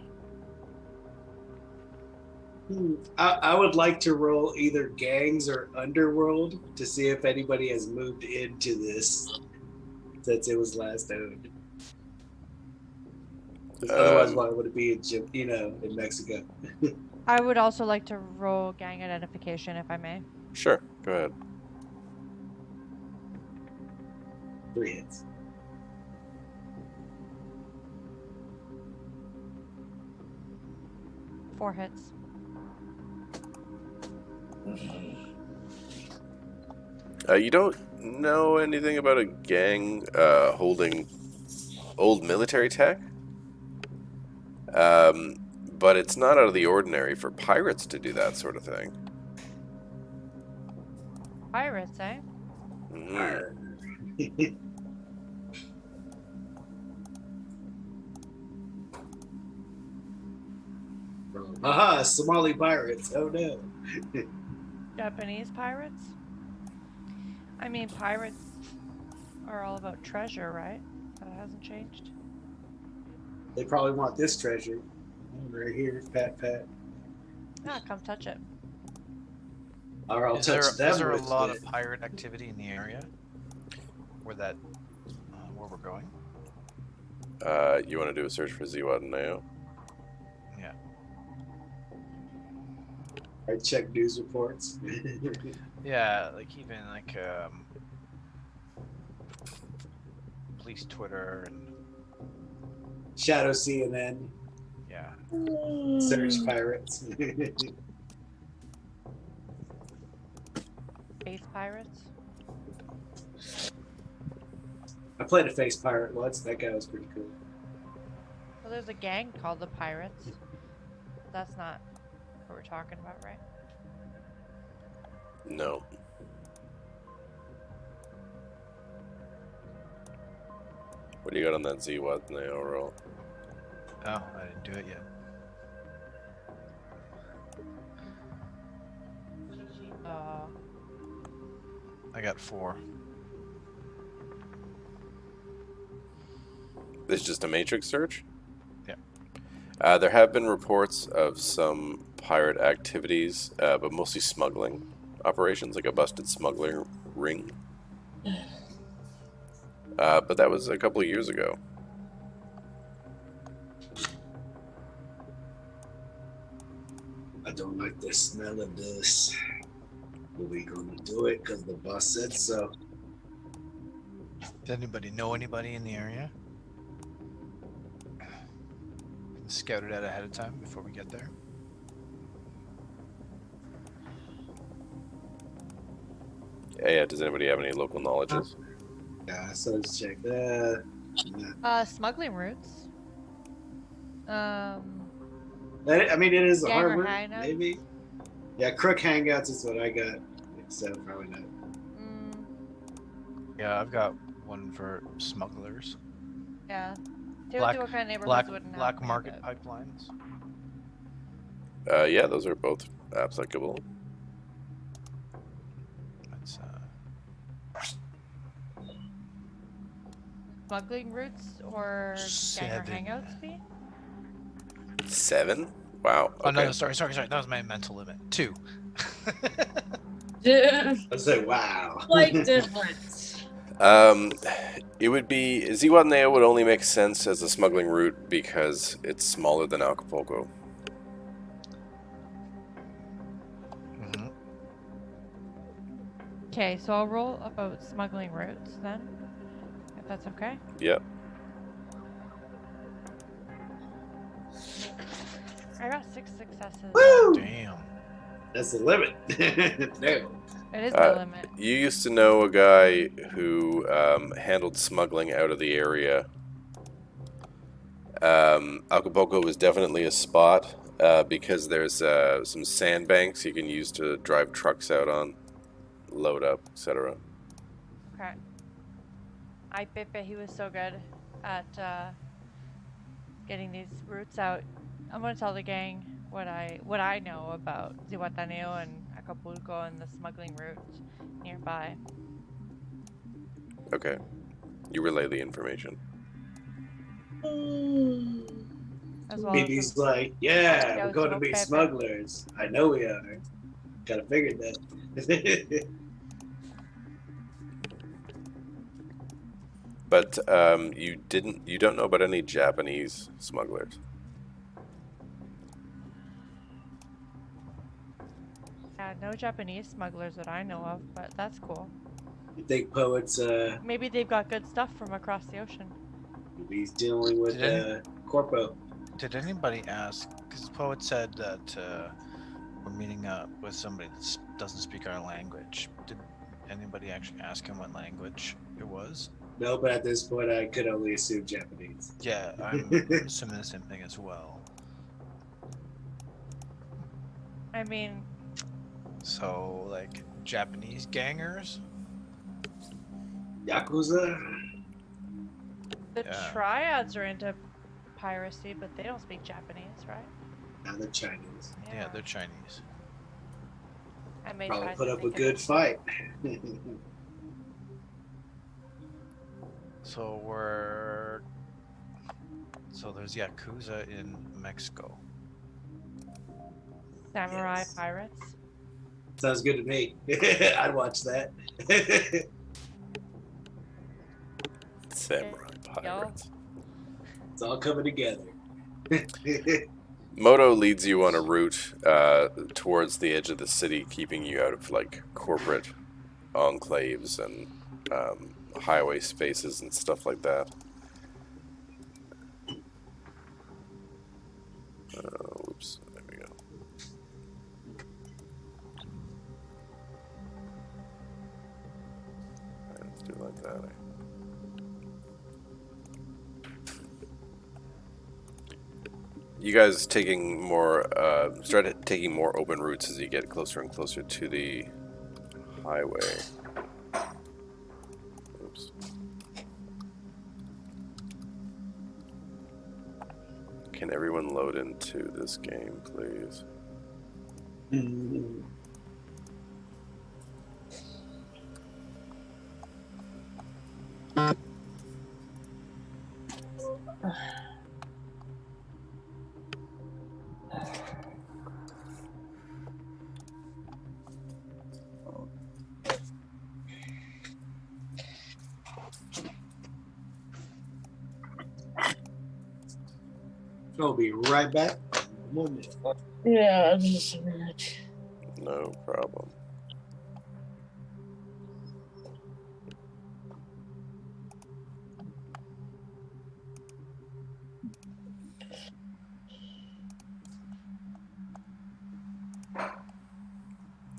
I would like to roll either gangs or underworld to see if anybody has moved into this since it was last owned. 'Cause otherwise, why would it be in Mexico? I would also like to roll gang identification, if I may. Sure, go ahead. 3 hits. Four hits. You don't know anything about a gang holding old military tech? But it's not out of the ordinary for pirates to do that sort of thing. Pirates, eh? Mhm. Haha, Somali pirates. Oh no. Japanese pirates? I mean, pirates are all about treasure, right? That hasn't changed. They probably want this treasure. Right here, pat pat. Ah, come touch it. Or I'll Is touch them there a with lot it. of pirate activity in the area where where we're going? You want to do a search for Ziwat now? Yeah. I check news reports. Yeah, like even like police Twitter and Shadow CNN. yeah. Search pirates. Space pirates. I played a face pirate once. That guy was pretty cool. Well, there's a gang called the Pirates. That's not what we're talking about, right? No. What do you got on that Ziwat now roll? Oh, I didn't do it yet. I got 4. This is just a matrix search? Yeah. There have been reports of some pirate activities, but mostly smuggling operations, like a busted smuggler ring. But that was a couple of years ago. I don't like the smell of this. But we gonna do it because the boss said so. Does anybody know anybody in the area? Scout it out ahead of time before we get there. Yeah, does anybody have any local knowledges? Yeah, so let's check that. Smuggling routes. I mean, it is a Gang or harbor, hangouts? maybe. Yeah, crook hangouts is what I got. So probably not. Yeah, I've got one for smugglers. Yeah. Black- what kind of neighborhoods wouldn't have Black them, market but- pipelines. Yeah, those are both applicable. That's Smuggling routes or gang or 7. hangouts be? 7? Wow. Oh Okay. no, sorry. That was my mental limit. 2. I said, wow. Slight difference. It would be Ziwatneo would only make sense as a smuggling route because it's smaller than Acapulco. Mm-hmm. Okay, so I'll roll about smuggling routes then, if that's okay. Yep. I got 6 successes. Woo! Damn. That's the limit. Damn. It is my limit. You used to know a guy who handled smuggling out of the area. Acapulco was definitely a spot because there's some sandbanks you can use to drive trucks out on, load up, etc. Okay. I bet he was so good at getting these routes out. I'm gonna tell the gang what I know about Zihuatanejo and Acapulco and the smuggling route nearby. Okay. You relay the information. As well BB's as like, yeah, Yeah, we're going to so be Pepe. smugglers. I know we are. Gotta figure that. But you don't know about any Japanese smugglers. no Japanese smugglers that I know of, but that's cool. You think Poet's Maybe they've got good stuff from across the ocean. he's dealing with Corpo. Did anybody ask? Because Poet said that we're meeting up with somebody that doesn't speak our language. Did anybody actually ask him what language it was? No, but at this point, I could only assume Japanese. Yeah, I'm assuming the same thing as well. I mean, So, like, Japanese gangers? Yakuza? the Yeah. triads are into piracy, but they don't speak Japanese, right? Now they're Chinese. Yeah, they're Chinese. I may Probably try put to up a think of good it. fight. So there's Yakuza in Mexico. Samurai Yes. pirates. Sounds good to me. I'd watch that. Samurai Yo. pirates. It's all coming together. Moto leads you on a route towards the edge of the city, keeping you out of like corporate enclaves and highway spaces and stuff like that. Oops, there we go. Alright, let's do it like that. You guys taking more, start taking more open routes as you get closer and closer to the highway. Oops. Can everyone load into this game, please? I'll be right back. 1 minute. Yeah, just a minute. No problem.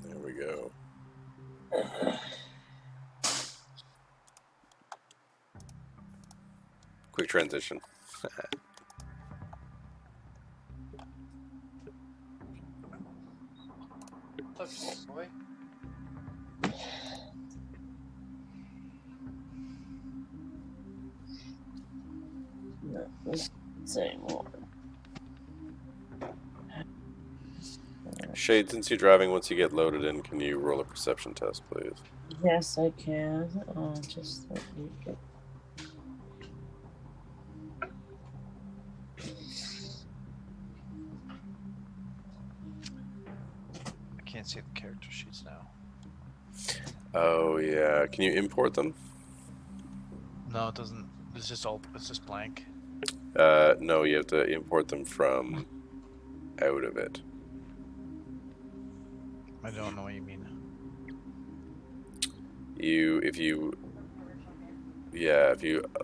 There we go. Quick transition. Boy. No, let's say more. Shade, since you're driving, once you get loaded in, can you roll a perception test, please? Yes, I can. Just let me get. I can't see the character sheets now. Oh yeah, can you import them? No, it doesn't. It's just blank. No, you have to import them from out of it. I don't know what you mean. If you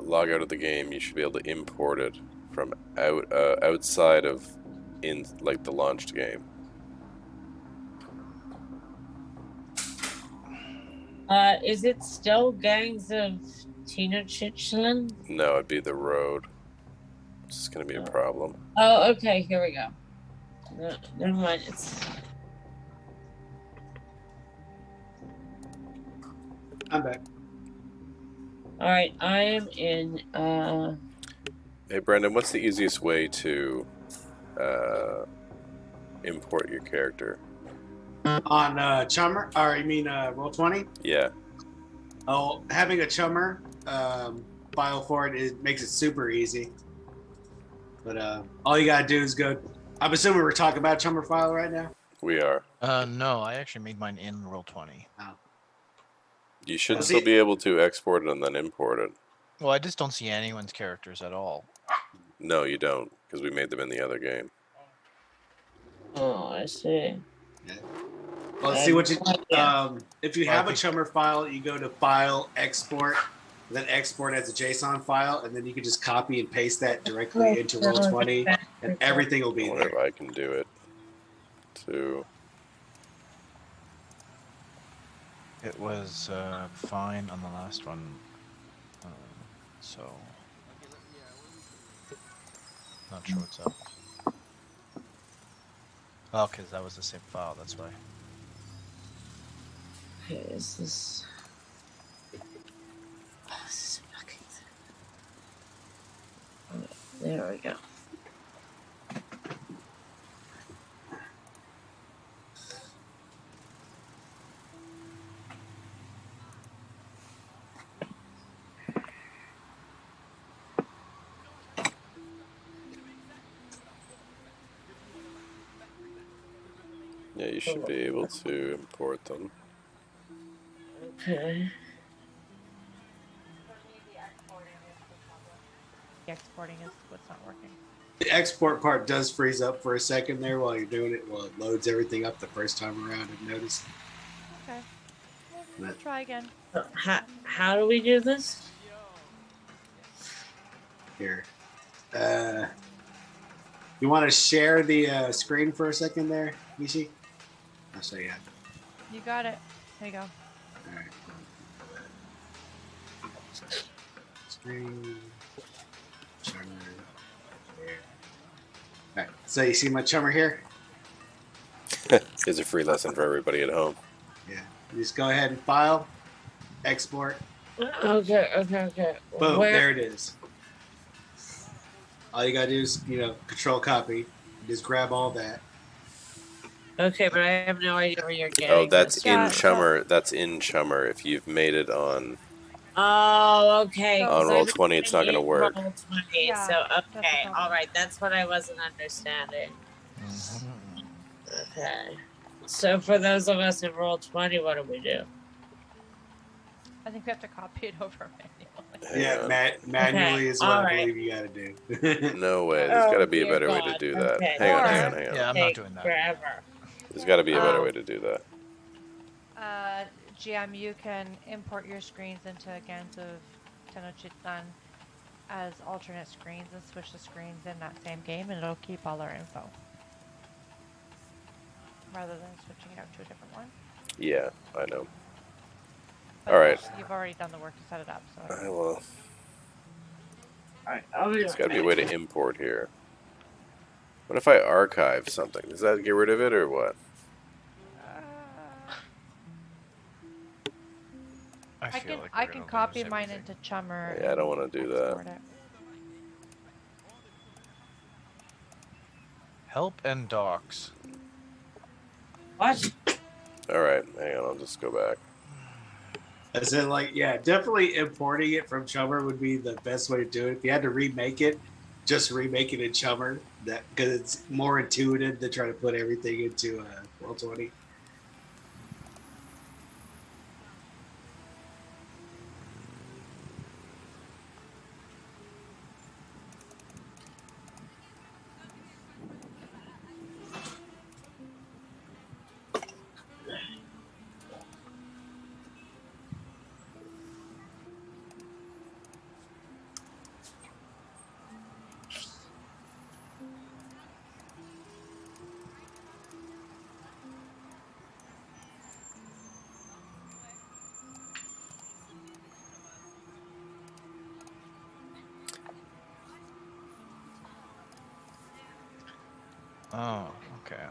log out of the game, you should be able to import it from outside of like the launched game. Is it still Gangs of Tenochtitlan? No, it'd be the road. This is gonna be a problem. Oh, okay. Here we go. No, never mind. I'm back. All right. I am in. Hey, Brendan, what's the easiest way to import your character? On Chummer, or you mean Roll20? Yeah. Oh, having a Chummer file for it makes it super easy. But all you gotta do is go. I'm assuming we're talking about Chummer file right now. We are. No, I actually made mine in Roll20. Oh. You should Well, still see- be able to export it and then import it. Well, I just don't see anyone's characters at all. No, you don't, because we made them in the other game. Oh, I see. Well, see what you. Yeah. If you Well, I have a think- Chummer file, you go to File, Export, then export as a JSON file, and then you can just copy and paste that directly into Roll20, and everything will I be wonder if there. I can do it too. It was fine on the last one, so not sure what's up. Oh, because that was the same file. That's why. Okay, is this? Oh, this is fucking. There we go. Yeah, you should be able to import them. Okay. The exporting is what's not working. The export part does freeze up for a second there while you're doing it, while it loads everything up the first time around. I've noticed. Okay. We'll try again. How do we do this? Here. You want to share the screen for a second there, Nishi? I'll show you. You got it. There you go. All right. Screen. Chummer. There. All right. So you see my chummer here? It's a free lesson for everybody at home. Yeah. You just go ahead and file, export. Okay. Boom. Where? There it is. All you gotta do is, control copy. Just grab all that. Okay, but I have no idea where you're getting. Oh, that's this. in Yeah, Chummer. That's in Chummer. If you've made it on Oh, okay. On 'cause Roll I've 20, it's not been gonna in work. Roll 20, Yeah, so that's the okay, problem. all right. That's what I wasn't understanding. Mhm. Okay. So for those of us in Roll 20, what do we do? I think we have to copy it over manually. Hang Yeah, on. manually is what all I right. believe you gotta do. No way. There's got to be a dear better way to God. do that. Okay. Hang on. Yeah, I'm not Take doing that. forever. There's got to be a better Um, way to do that. GM, you can import your screens into Gangs of Tenochtitlan as alternate screens and switch the screens in that same game, and it'll keep all our info rather than switching it out to a different one. Yeah, I know. But All right. You've already done the work to set it up, so. Well, All right. I'll do there's it. got to be a way to import here. What if I archive something? Does that get rid of it or what? I feel like I we're can gonna copy lose mine everything. into Chummer. Yeah, I don't and want to do that. export it. Help and docs. What? All right, hang on. I'll just go back. As in, definitely importing it from Chummer would be the best way to do it. If you had to remake it, just remake it in Chummer, because it's more intuitive to try to put everything into Roll 20. Oh, okay.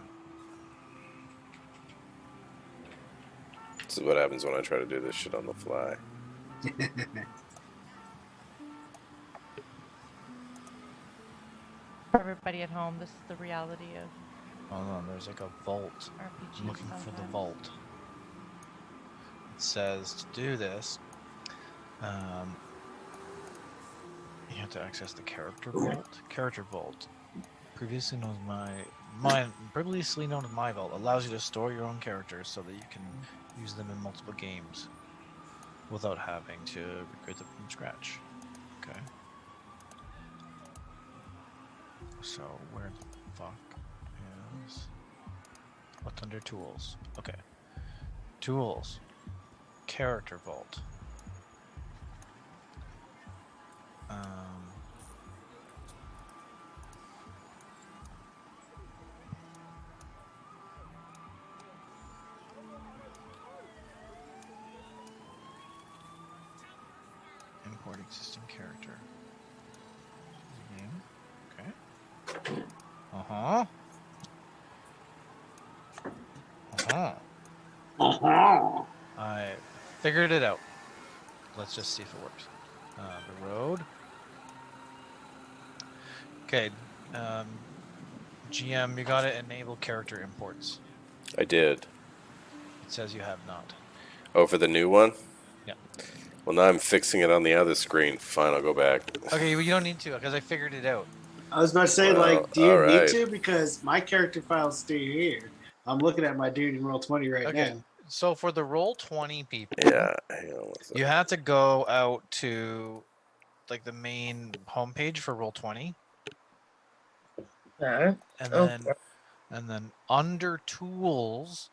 This is what happens when I try to do this shit on the fly. For everybody at home, this is the reality of Hold on, there's like a vault. RPGs. I'm looking for the sometimes. vault. It says to do this, you have to access the character vault. Character vault, previously known as previously known as My Vault, allows you to store your own characters so that you can use them in multiple games without having to recreate them from scratch. Okay. So where the fuck is what's under tools? Okay. Tools. Character vault. Import existing character. Okay. Uh-huh. I figured it out. Let's just see if it works. The road. Okay. GM, you gotta enable character imports. I did. It says you have not. Oh, for the new one? Yeah. Well, now I'm fixing it on the other screen. Fine, I'll go back. Okay, well, you don't need to because I figured it out. I was about to say, Well, do you all right. need to? Because my character file's still here. I'm looking at my dude in Roll20 right Okay. now. So for the Roll20 people, Yeah, hang on one second. you have to go out to like the main homepage for Roll20, Okay. and then under Tools,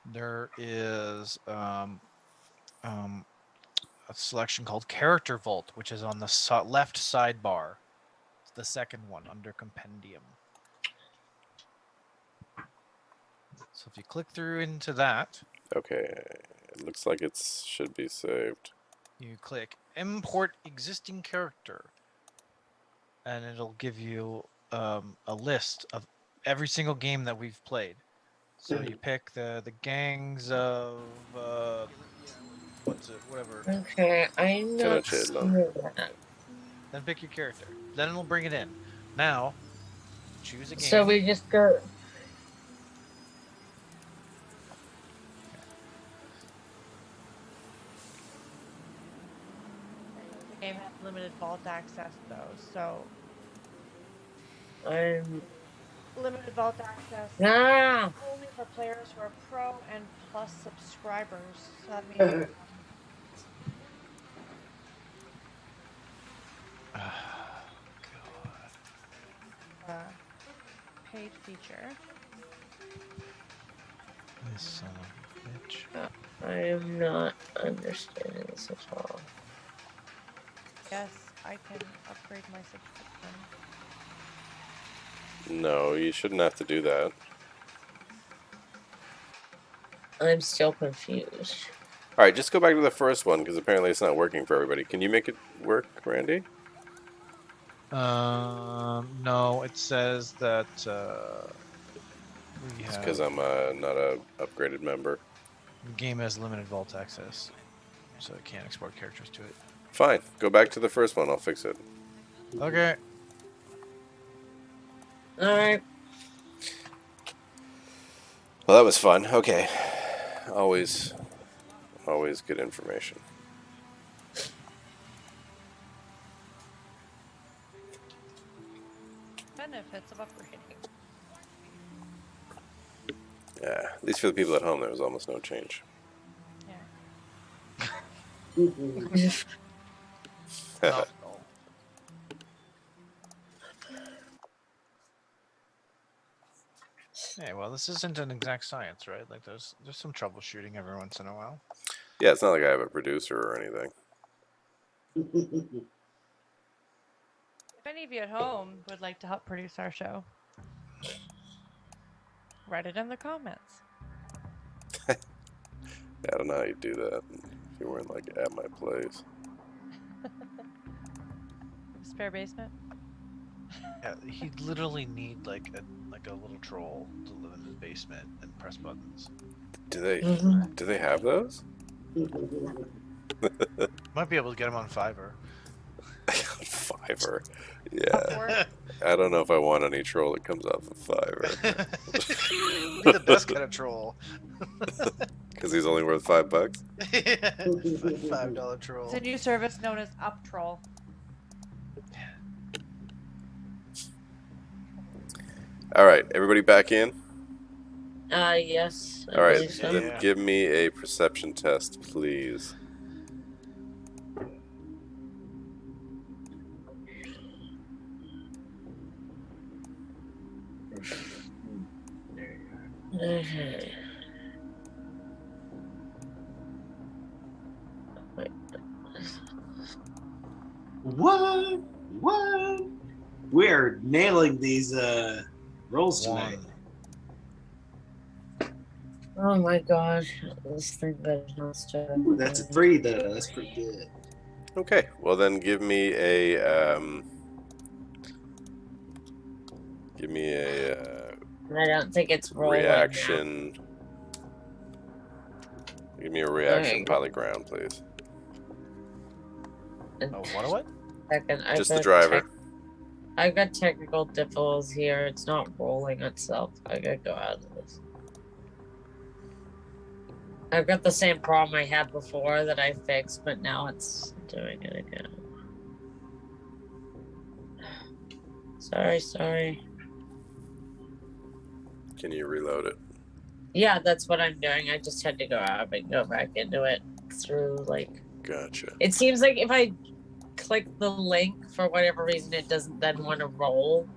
there is a selection called Character Vault, which is on the left sidebar. It's the second one under Compendium. So if you click through into that, Okay, it looks like it should be saved. you click Import Existing Character, and it'll give you a list of every single game that we've played. So you pick the Gangs of what's it, whatever. Okay, I'm not Tenochtitlan. seeing that. Then pick your character. Then it'll bring it in. Now, choose a game. So we just go. The game has limited vault access though, so I'm. limited vault access Ah! only for players who are Pro and Plus subscribers. So that means paid feature. This son of a bitch. I am not understanding this at all. Yes, I can upgrade my subscription. No, you shouldn't have to do that. I'm still confused. All right, just go back to the first one because apparently it's not working for everybody. Can you make it work, Randy? No, it says that we It's have because I'm not a upgraded member. the game has limited vault access, so it can't export characters to it. Fine, go back to the first one. I'll fix it. Okay. Alright. Well, that was fun. Okay, always good information. Benefits of upgrading. Yeah, at least for the people at home, there was almost no change. Yeah. No. Hey, well, this isn't an exact science, right? Like, there's some troubleshooting every once in a while. Yeah, it's not like I have a producer or anything. If any of you at home would like to help produce our show, write it in the comments. Yeah, I don't know how you do that if you weren't like at my place. Spare basement. Yeah, he'd literally need like a little troll to live in his basement and press buttons. Do they have those? Might be able to get him on Fiverr. Fiverr. Yeah. Upwork. I don't know if I want any troll that comes off of Fiverr. Be the best kind of troll. Because he's only worth $5. $5 troll. It's a new service known as UpTroll. All right, everybody back in? Yes. I All right, believe so. then Yeah. give me a perception test, please. Okay. What? What? We're nailing these rolls tonight. Oh my gosh. This thing better not start. Ooh, that's a 3 though. That's pretty good. Okay, well then give me a I don't think it's rolling. reaction. Give me a reaction go. polygram, please. Oh, what? Second, Just the driver. I've got technical difficulties here. It's not rolling itself. I gotta go out of this. I've got the same problem I had before that I fixed, but now it's doing it again. Sorry. Can you reload it? Yeah, that's what I'm doing. I just had to go out and go back into it through, like... Gotcha. It seems like if I click the link, for whatever reason, it doesn't then want to roll.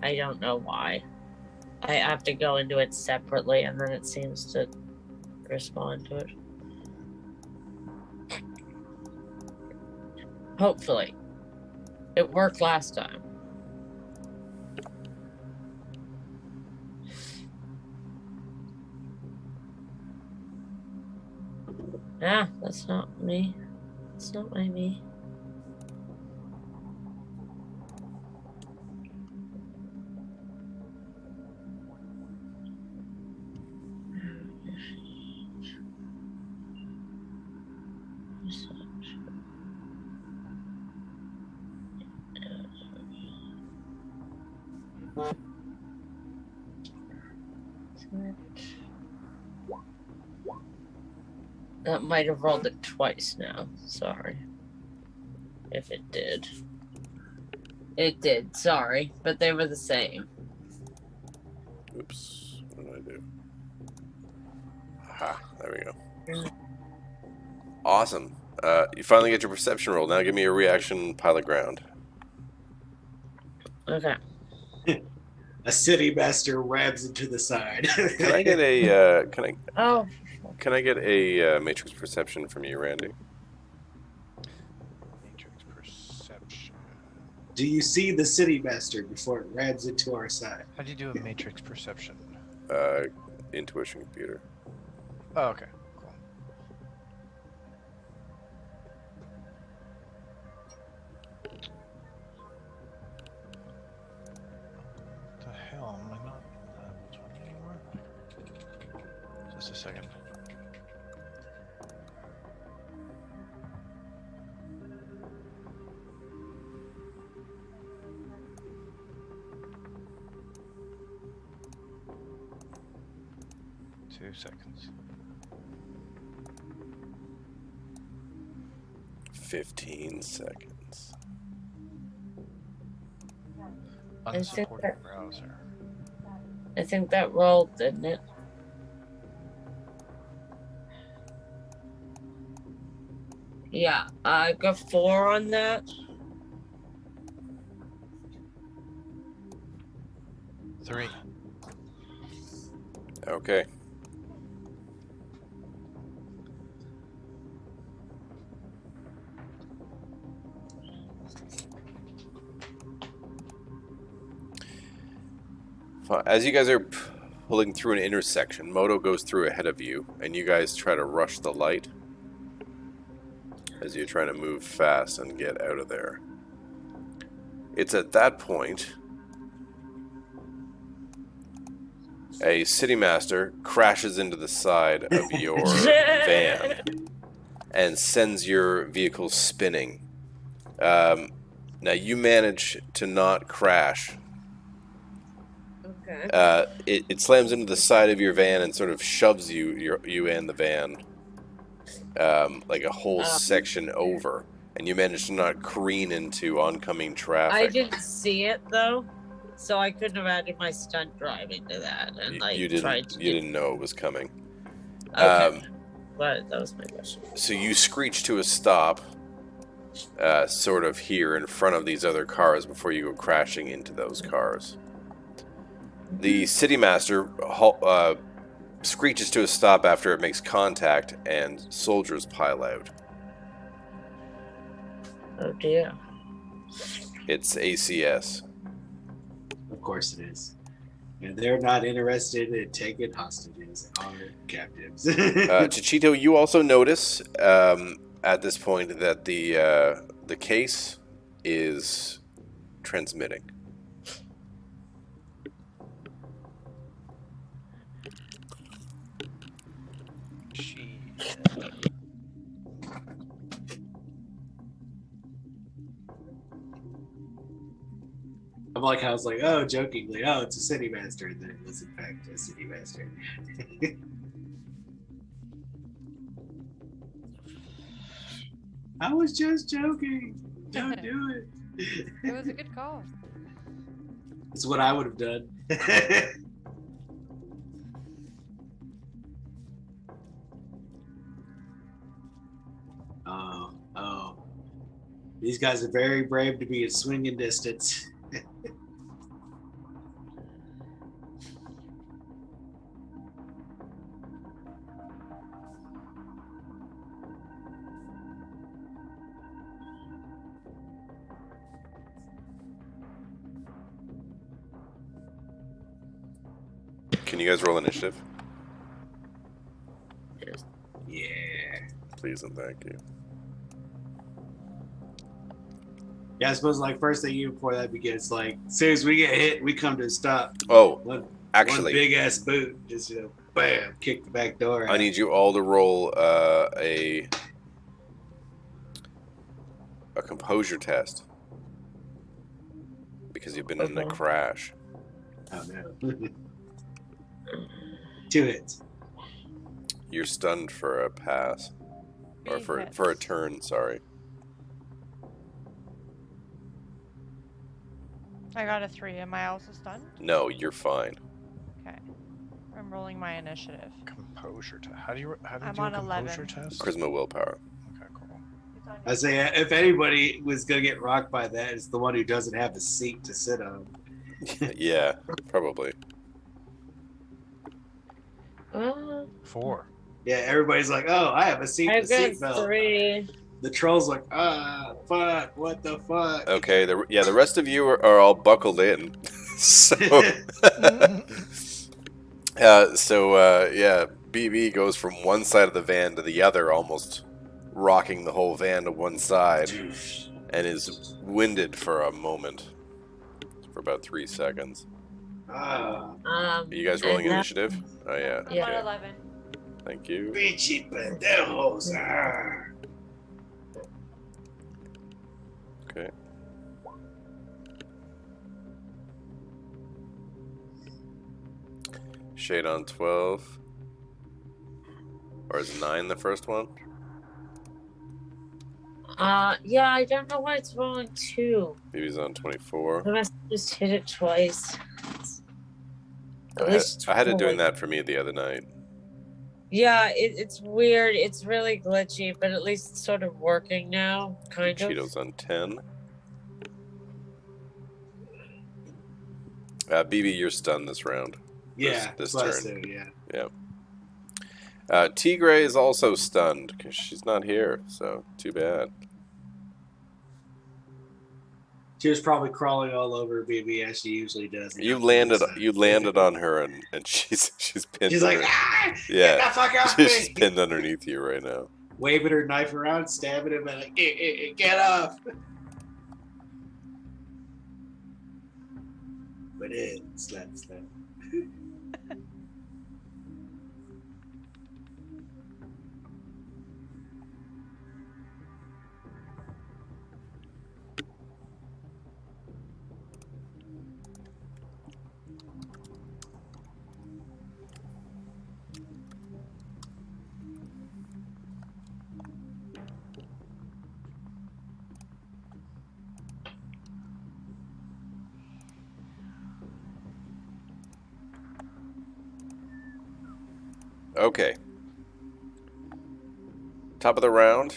I don't know why. I have to go into it separately, and then it seems to respond to it. Hopefully. It worked last time. Ah, that's not me. It's not my me. That might have rolled it twice now. Sorry. If it did. It did, sorry. But they were the same. Oops. What did I do? Aha. There we go. Awesome. You finally get your perception roll. Now give me a reaction pile of ground. Okay. A city master rabs into the side. Can I get a Oh. Can I get a matrix perception from you, Randy? Matrix perception. Do you see the city master before it rabs into our side? How do you do a matrix perception? Intuition computer. Oh, okay. Cool. What the hell? Am I not level 20 anymore? Just a second. Two seconds. 15 seconds. I think Unsupported that- browser. I think that rolled, didn't it? Yeah, I got 4 on that. Three. Okay. As you guys are pulling through an intersection, Moto goes through ahead of you, and you guys try to rush the light as you're trying to move fast and get out of there. It's at that point a city master crashes into the side of your van and sends your vehicle spinning. Now you manage to not crash. Okay. It slams into the side of your van and sort of shoves you and the van like a whole section over, and you manage to not careen into oncoming traffic. I didn't see it though, so I couldn't have added my stunt driving to that, and you didn't know it was coming. Okay. But that was my question. So you screech to a stop, sort of here in front of these other cars before you go crashing into those cars. The city master screeches to a stop after it makes contact, and soldiers pile out. Oh dear. It's ACS. Of course it is. And they're not interested in taking hostages or captives. Chichito, you also notice at this point that the case is transmitting. I'm like, I was like, oh, jokingly, oh, it's a city master, and then it was in fact a city master. I was just joking. Don't do it. It was a good call. It's what I would have done. These guys are very brave to be at swinging distance. Can you guys roll initiative? Yeah. Please and thank you. Yeah, I suppose like first thing even before that begins, like as soon as we get hit, we come to a stop. Oh, One actually, big ass boot, just bam, kick the back door. I out. need you all to roll a composure test because you've been in a Okay. crash. Oh no. 2 hits. You're stunned for a pass, or for a hits. turn. Sorry. I got a 3. Am I also stunned? No, you're fine. Okay. I'm rolling my initiative. Composure test. How do you I'm do a on 11. composure test? Charisma, willpower. Okay, cool. It's on I say if anybody was gonna get rocked by that, it's the one who doesn't have a seat to sit on. Yeah, probably. 4. Yeah, everybody's like, "Oh, I have a seat I've in the got seatbelt." 3. The troll's like, fuck, what the fuck?" Okay. The rest of you are all buckled in. So. Yeah, BB goes from one side of the van to the other, almost rocking the whole van to one side, and is winded for a moment, for about 3 seconds. Are you guys rolling and that- initiative? Oh yeah. I'm Yeah. on Okay. 11. Thank you. Pinchy pendejos. Okay. Shade on 12. Or is 9 the first one? Yeah, I don't know why it's rolling 2. BB's on 24. I must have just hit it twice. I had it doing that for me the other night. Yeah, it's weird. It's really glitchy, but at least it's sort of working now, kind of. Cheeto's on 10. BB, you're stunned this round. Yeah, This plus turn. 2, yeah. Tigray is also stunned because she's not here, so too bad. She was probably crawling all over BB as she usually does. You landed on her, and she's pinned. She's like, yeah, get the fuck off me! she's pinned underneath you right now. Waving her knife around, stabbing him, and like, get off! But slap. Okay. Top of the round.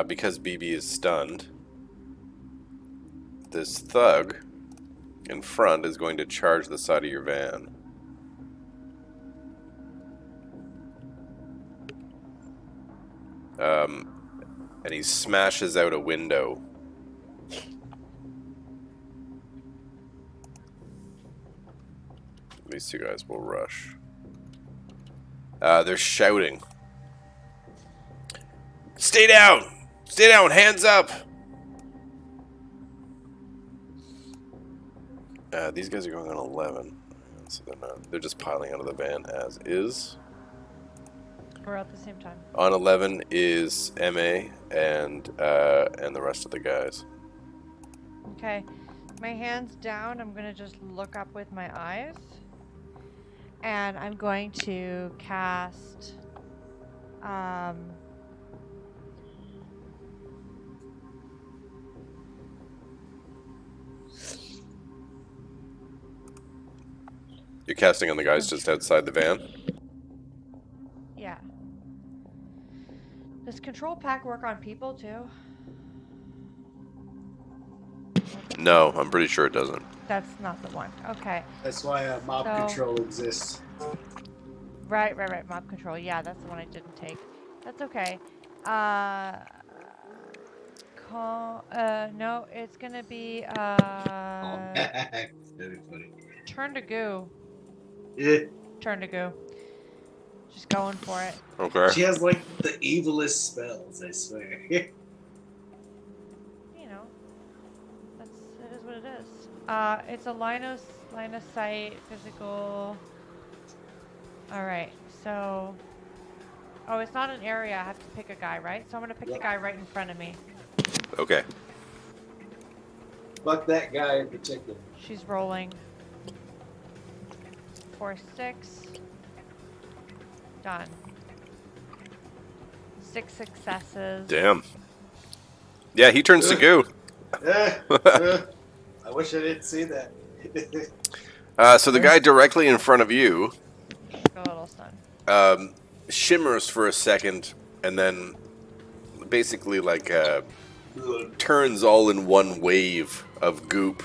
Because BB is stunned, this thug in front is going to charge the side of your van. And he smashes out a window. These two guys will rush. They're shouting. Stay down! Stay down! Hands up! These guys are going on 11. So they're just piling out of the van as is. We're at the same time. On 11 is MA and the rest of the guys. Okay. My hands down. I'm going to just look up with my eyes. And I'm going to cast You're casting on the guys just outside the van? yeah. Does control pack work on people too? No, I'm pretty sure it doesn't. That's not the one. Okay. That's why mob So- control exists. Right. Mob control. Yeah, that's the one I didn't take. That's okay. No, it's gonna be That's very funny. turn to goo. Yeah. Turn to goo. Just going for it. Okay. She has like the evilest spells, I swear. You know, it is what it is. It's a line of sight, physical. All right, so. Oh, it's not an area. I have to pick a guy, right? So I'm gonna pick the guy right in front of me. Okay. Fuck that guy in particular. She's rolling. 4, 6. Done. 6 successes. Damn. Yeah, he turns to goo. I wish I didn't see that. So the guy directly in front of you Go a little stun. shimmers for a second and then basically like turns all in one wave of goop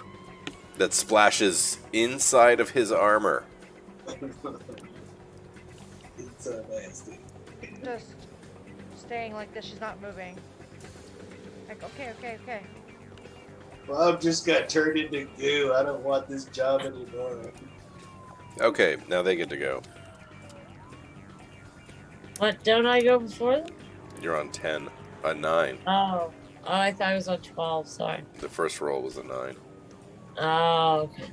that splashes inside of his armor. It's nasty. Just staying like this. She's not moving. Like, okay. Well, I'm just got turned into goo. I don't want this job anymore. Okay, now they get to go. What, don't I go before them? You're on 10. A 9. Oh, I thought I was on 12, sorry. The first roll was a 9. Oh, okay.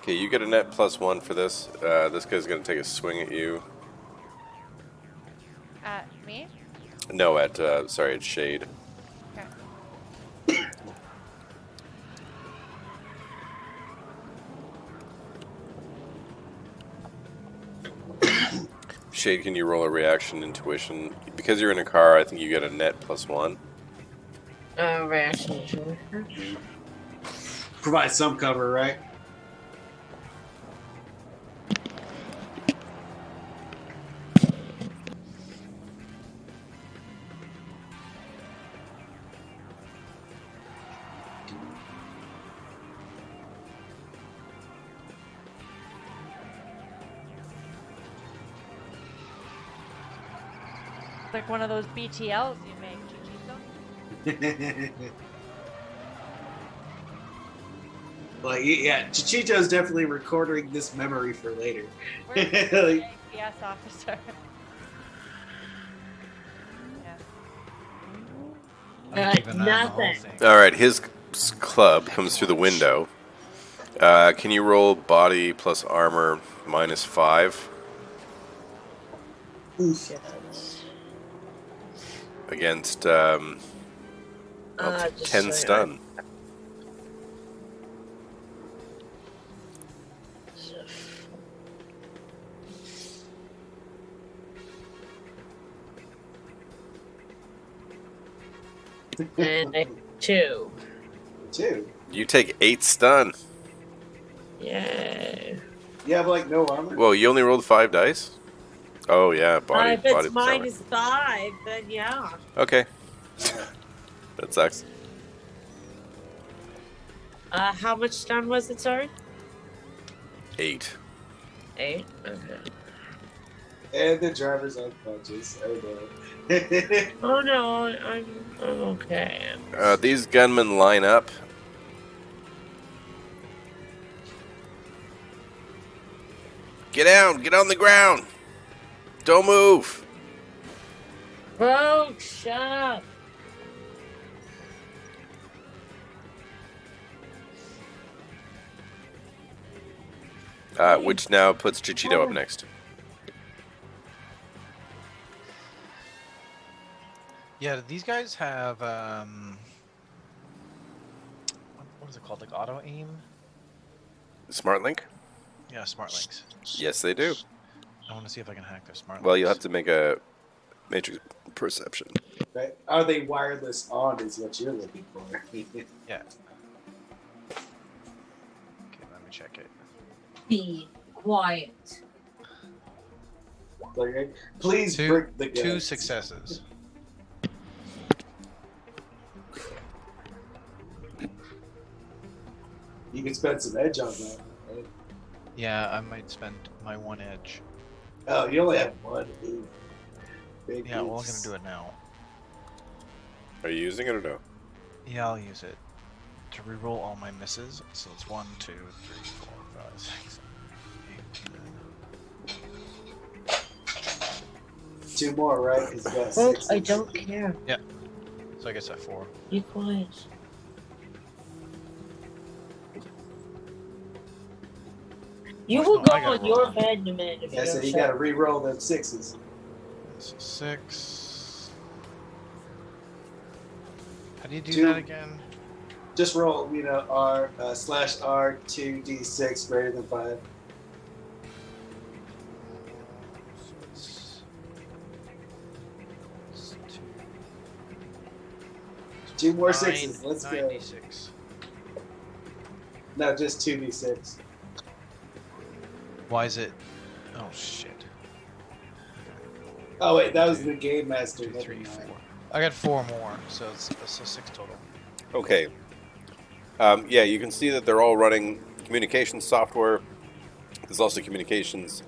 Okay, you get a net +1 for this. This guy's going to take a swing at you. At me? No, at Shade. Okay. Shade, can you roll a reaction intuition? Because you're in a car, I think you get a net +1. Reaction. Provide some cover, right? Like one of those BTLs you make, Chichito. Like, yeah, Chichito's definitely recording this memory for later. Where's the APS officer? Yeah. I'm keeping an eye on the whole Nothing. thing. All right, his club comes through the window. Can you roll body plus armor -5 Yes. against Just 10 so stun? And a 2. 2. You take 8 stun. Yay. You have like no armor? Whoa, you only rolled 5 dice? Oh yeah, body. If it's body plus armor. -5, then yeah. Okay. That sucks. How much stun was it, sorry? 8. 8? Okay. And the driver's unconscious. Oh no. Oh no, I'm okay. These gunmen line up. Get down! Get on the ground! Don't move! Bro, shut up. Which now puts Chichito up next. Yeah, these guys have what is it called? Like auto aim? Smart Link? Yeah, smart links. Yes, they do. I want to see if I can hack their smart Well, you'll have links. to make a matrix perception. Right? Are they wireless on is what you're looking for. Yeah. Okay, let me check it. Be quiet. Like, please Two- break the gun. 2 successes. You can spend some edge on that. Right? Yeah, I might spend my 1 edge. Oh, you only have one. Ooh. Big Yeah, well, I'm oops. gonna do it now. Are you using it or no? Yeah, I'll use it to reroll all my misses. So it's 1, 2, 3, 4, 5, 6, 8, 10. 2 more, right? Because you got Folks, 6. I don't care. So I guess at 4. Be quiet. You Well, will no, go I gotta on your roll. bed in a minute if Yeah, you so don't you shut got to up. re-roll them 6s. So 6. How do you do 2. that again? Just roll, R slash R 2d6 greater than 5. So it's 2 more 9, 6s. Let's go. 96. No, just 2d6. Why is it? Oh shit. Oh wait, that was the game master. 2, Never 3, mind. 4. I got 4 more, so it's 6 total. Okay. Yeah, you can see that they're all running communications software. There's also communications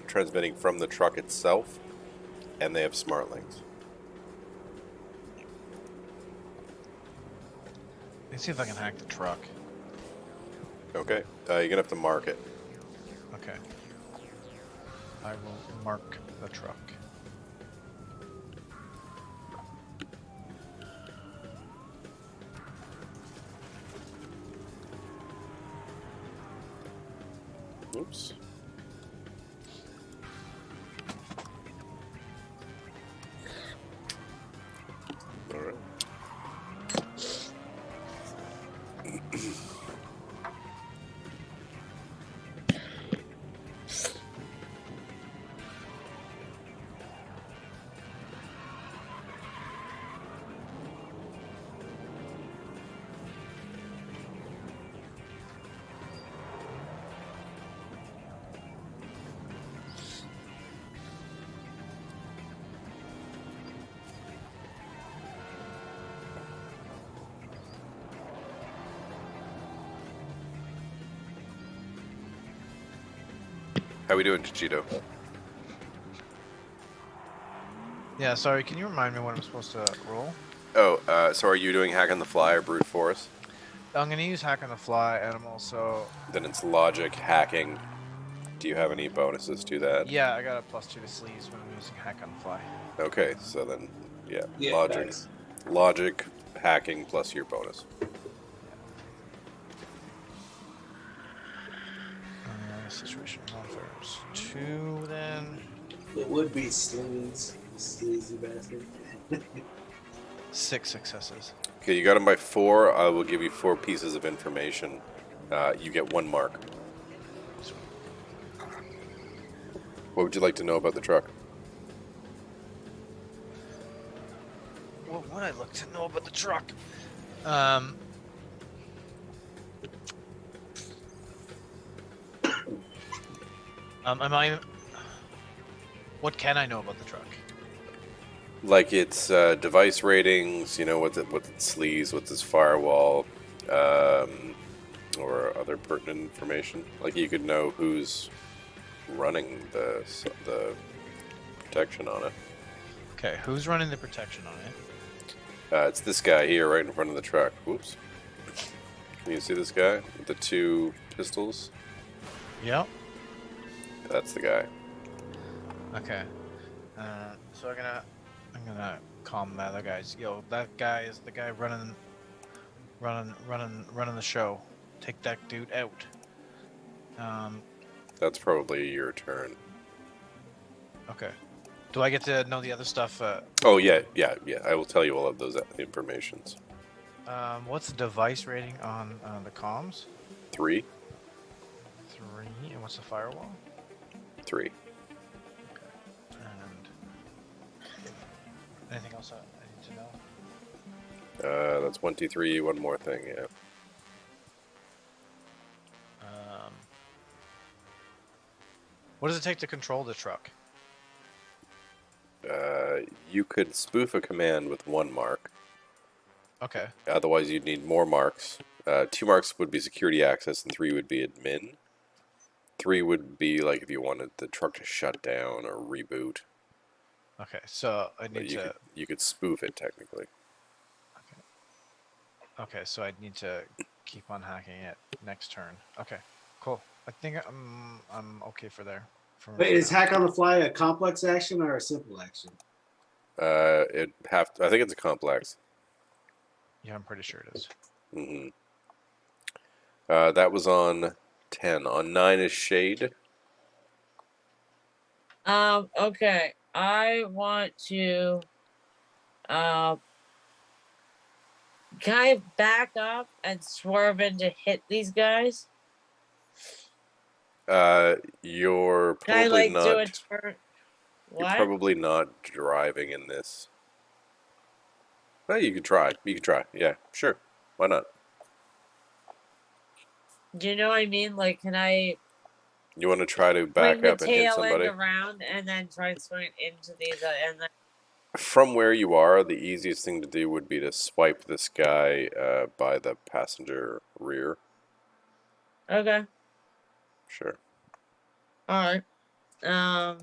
transmitting from the truck itself, and they have smart links. Let's see if I can hack the truck. Okay. You're gonna have to mark it. Okay. I will mark the truck. Oops. All right. How we doing, Chichito? Yeah, sorry, can you remind me what I'm supposed to roll? Oh, so are you doing hack on the fly or brute force? I'm gonna use hack on the fly, and I'm also... Then it's logic, hacking. Do you have any bonuses to that? Yeah, I got a +2 to sleaze when I'm using hack on the fly. Okay, so then, yeah, Yeah, logic, nice. logic, hacking plus your bonus. Situation first. 2 then. It would be sleaze, sleazy bastard. 6 successes. Okay, you got them by 4. I will give you 4 pieces of information. You get 1 mark. What would you like to know about the truck? What would I look to know about the truck? What can I know about the truck? Like its device ratings, what's its sleaze, what's its firewall, or other pertinent information. Like you could know who's running the protection on it. Okay, who's running the protection on it? It's this guy here, right in front of the truck. Whoops. Can you see this guy with the 2 pistols? Yep. That's the guy. Okay. So I'm gonna calm the other guys. Yo, that guy is the guy running the show. Take that dude out. That's probably your turn. Okay. Do I get to know the other stuff? Oh yeah. I will tell you all of those informations. What's the device rating on the comms? 3. 3. And what's the firewall? 3. And anything else I need to know? That's 1, 2, 3. One more thing. Yeah. What does it take to control the truck? You could spoof a command with 1 mark. Okay. Otherwise, you'd need more marks 2 marks would be security access, and 3 would be admin. 3 would be like if you wanted the truck to shut down or reboot. Okay, so I But need to. you could spoof it technically. Okay, so I need to keep on hacking it next turn. Okay, cool. I think I'm okay for there. Wait, is now. hack on the fly a complex action or a simple action? I think it's a complex. Yeah, I'm pretty sure it is. Mm-hmm. That was on 10. On 9 is shade. Okay. I want to can I back up and swerve in to hit these guys? You're Can I probably like do a not. turn? You're What? probably not driving in this. Well, you could try. You could try. Yeah, sure. Why not? Do you know what I mean? Like, can I You want to try to swing back the up and hit tail end somebody? around and then try and swing it into these and then From where you are, the easiest thing to do would be to swipe this guy by the passenger rear. okay. Sure. Alright. I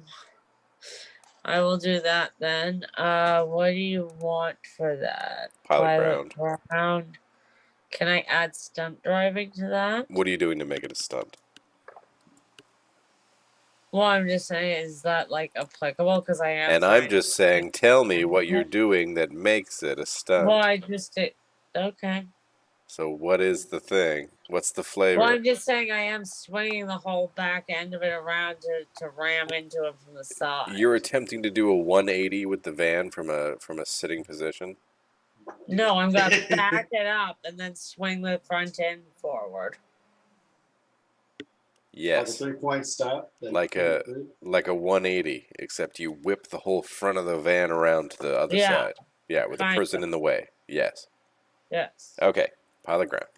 will do that then. What do you want for that? Pilot ground. Can I add stunt driving to that? What are you doing to make it a stunt? Well, I'm just saying, is that like applicable? Because I am. And I'm just saying, tell me what you're doing that makes it a stunt. Well, I just did. Okay. So what is the thing? What's the flavor? Well, I'm just saying I am swinging the whole back end of it around to ram into it from the side. You're attempting to do a 180 with the van from a sitting position? No, I'm gonna back it up and then swing the front end forward. Yes. Like a 3-point stop. Like a 180, except you whip the whole front of the van around to the other side. Yeah, with a person in the way. Yes. Yes. Okay. Pilot ground.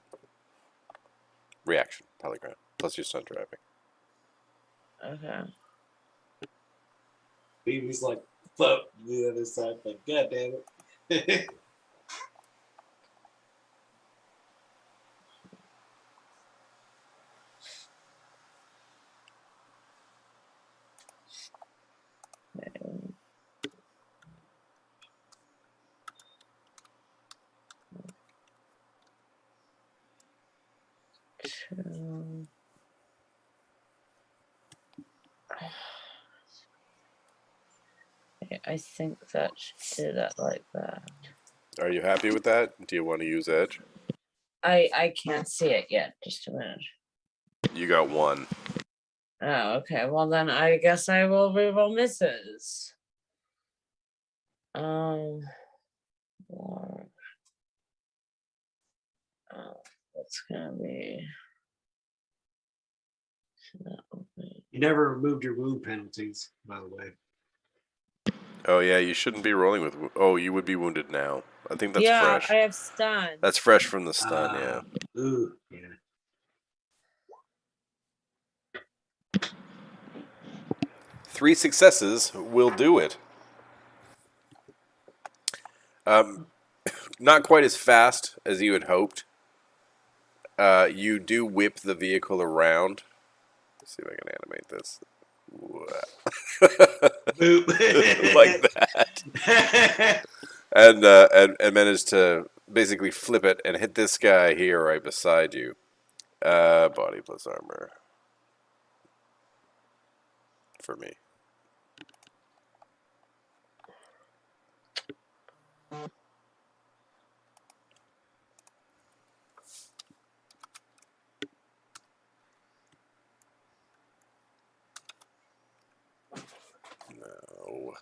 Reaction. Pilot ground. Plus your stunt driving. Okay. BB's like, fuck the other side. Like, God damn it. I think that should do that like that. Are you happy with that? Do you want to use edge? I can't see it yet. Just a minute. You got 1. Oh, okay. Well, then I guess I will reroll misses. That's gonna be. You never removed your wound penalties, by the way. Oh, yeah, you shouldn't be rolling with... Oh, you would be wounded now. I think that's fresh. Yeah, I have stun. That's fresh from the stun, yeah. Ooh, yeah. 3 successes will do it. Not quite as fast as you had hoped. You do whip the vehicle around. Let's see if I can animate this. Like that. And manage to basically flip it and hit this guy here right beside you. Body plus armor. For me. No.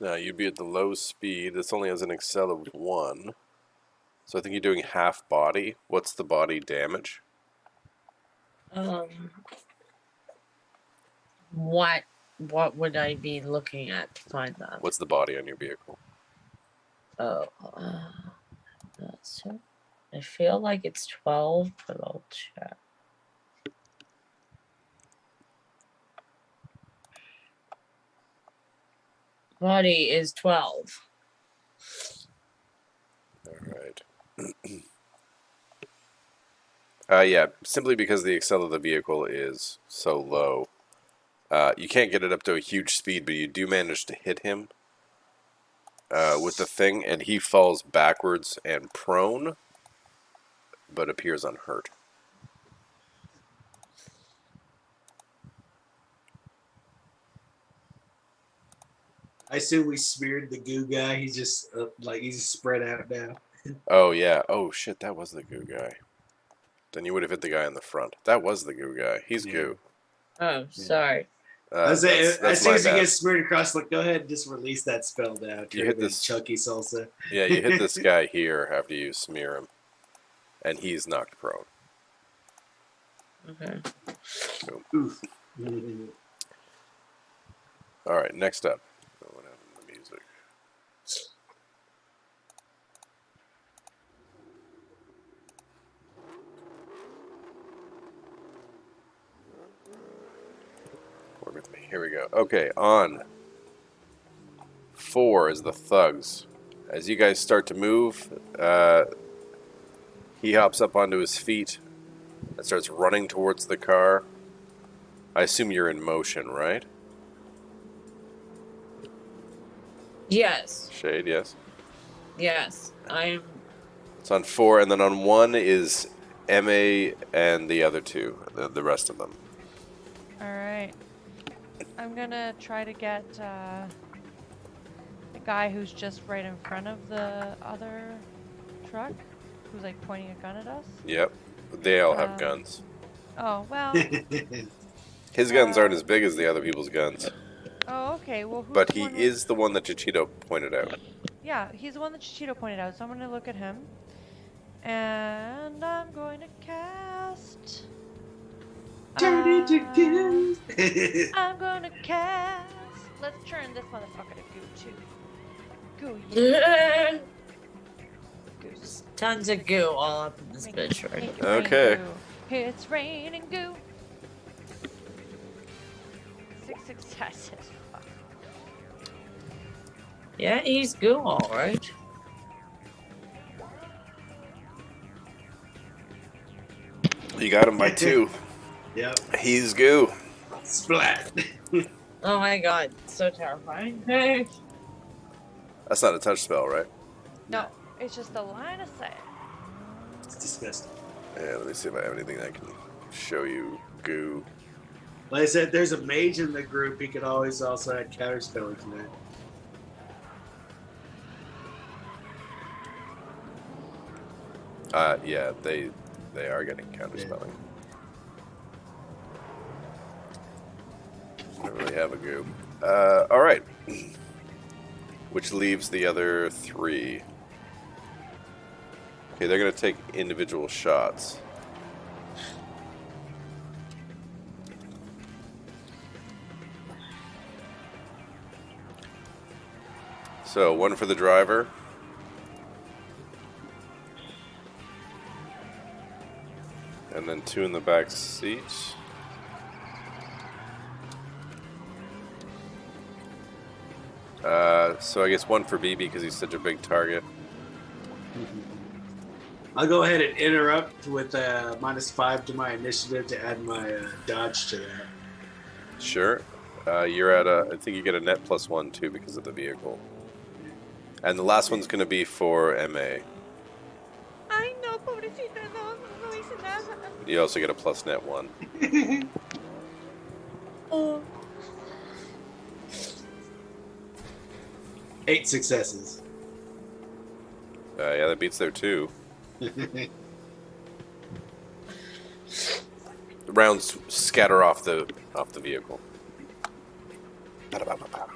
Now, you'd be at the low speed. This only has an excel of 1. So I think you're doing half body. What's the body damage? What would I be looking at to find that? What's the body on your vehicle? Oh, so I feel like it's 12, but I'll check. Body is 12. All right. Yeah, simply because the accel of the vehicle is so low. You can't get it up to a huge speed, but you do manage to hit him with the thing, and he falls backwards and prone, but appears unhurt. I assume we smeared the goo guy. He's just he's spread out now. Oh, yeah. Oh, shit, that was the goo guy. Then you would have hit the guy in the front. That was the goo guy. He's goo. Oh, sorry. I say, that's as soon my as he bad. gets smeared across, like, go ahead and just release that spell now. You hit this chunky salsa. Yeah, you hit this guy here after you smear him, and he's knocked prone. Okay. Oof. All right, next up. What happened to the music? Work with me. Here we go. Okay, on 4 is the thugs. As you guys start to move, he hops up onto his feet and starts running towards the car. I assume you're in motion, right? Yes. Shade, yes. Yes. I'm. It's on 4, and then on 1 is MA and the other two, the rest of them. Alright. I'm gonna try to get the guy who's just right in front of the other truck, who's like pointing a gun at us. Yep. They all have guns. Oh, well. His guns aren't as big as the other people's guns. Oh, okay. Well, who's But the he one is the one that Chichito pointed out. Yeah, he's the one that Chichito pointed out, so I'm gonna look at him. And I'm going to cast... Turn it again. I'm gonna cast... Let's turn this motherfucker to goo, too. Goo, yeah. Goose. Tons of goo all up in this bitch right Make now. it rain Okay. goo. It's raining goo. 6 successes. Fuck. Yeah, he's goo, all right. You got him by 2. Yep. He's goo. Splat. Oh my god, so terrifying. That's not a touch spell, right? No, it's just a line of sight. It's disgusting. Yeah, let me see if I have anything that can show you goo. Like I said, there's a mage in the group. He could always also add counterspelling to that. Yeah, they are getting counterspelling. I don't really have a goo. Alright. Which leaves the other 3. Okay, they're going to take individual shots. So, 1 for the driver. And then 2 in the back seat. So I guess 1 for BB because he's such a big target. I'll go ahead and interrupt with -5 to my initiative to add my dodge to that. Sure. You're at I think you get a net +1 too because of the vehicle. And the last one's going to be for MA. Ay, no, pobrecita, no, no hice nada. You also get a plus net 1. Oh. 8 successes. Yeah, that beats their 2. The rounds scatter off the vehicle. Ba-da-ba-ba-ba.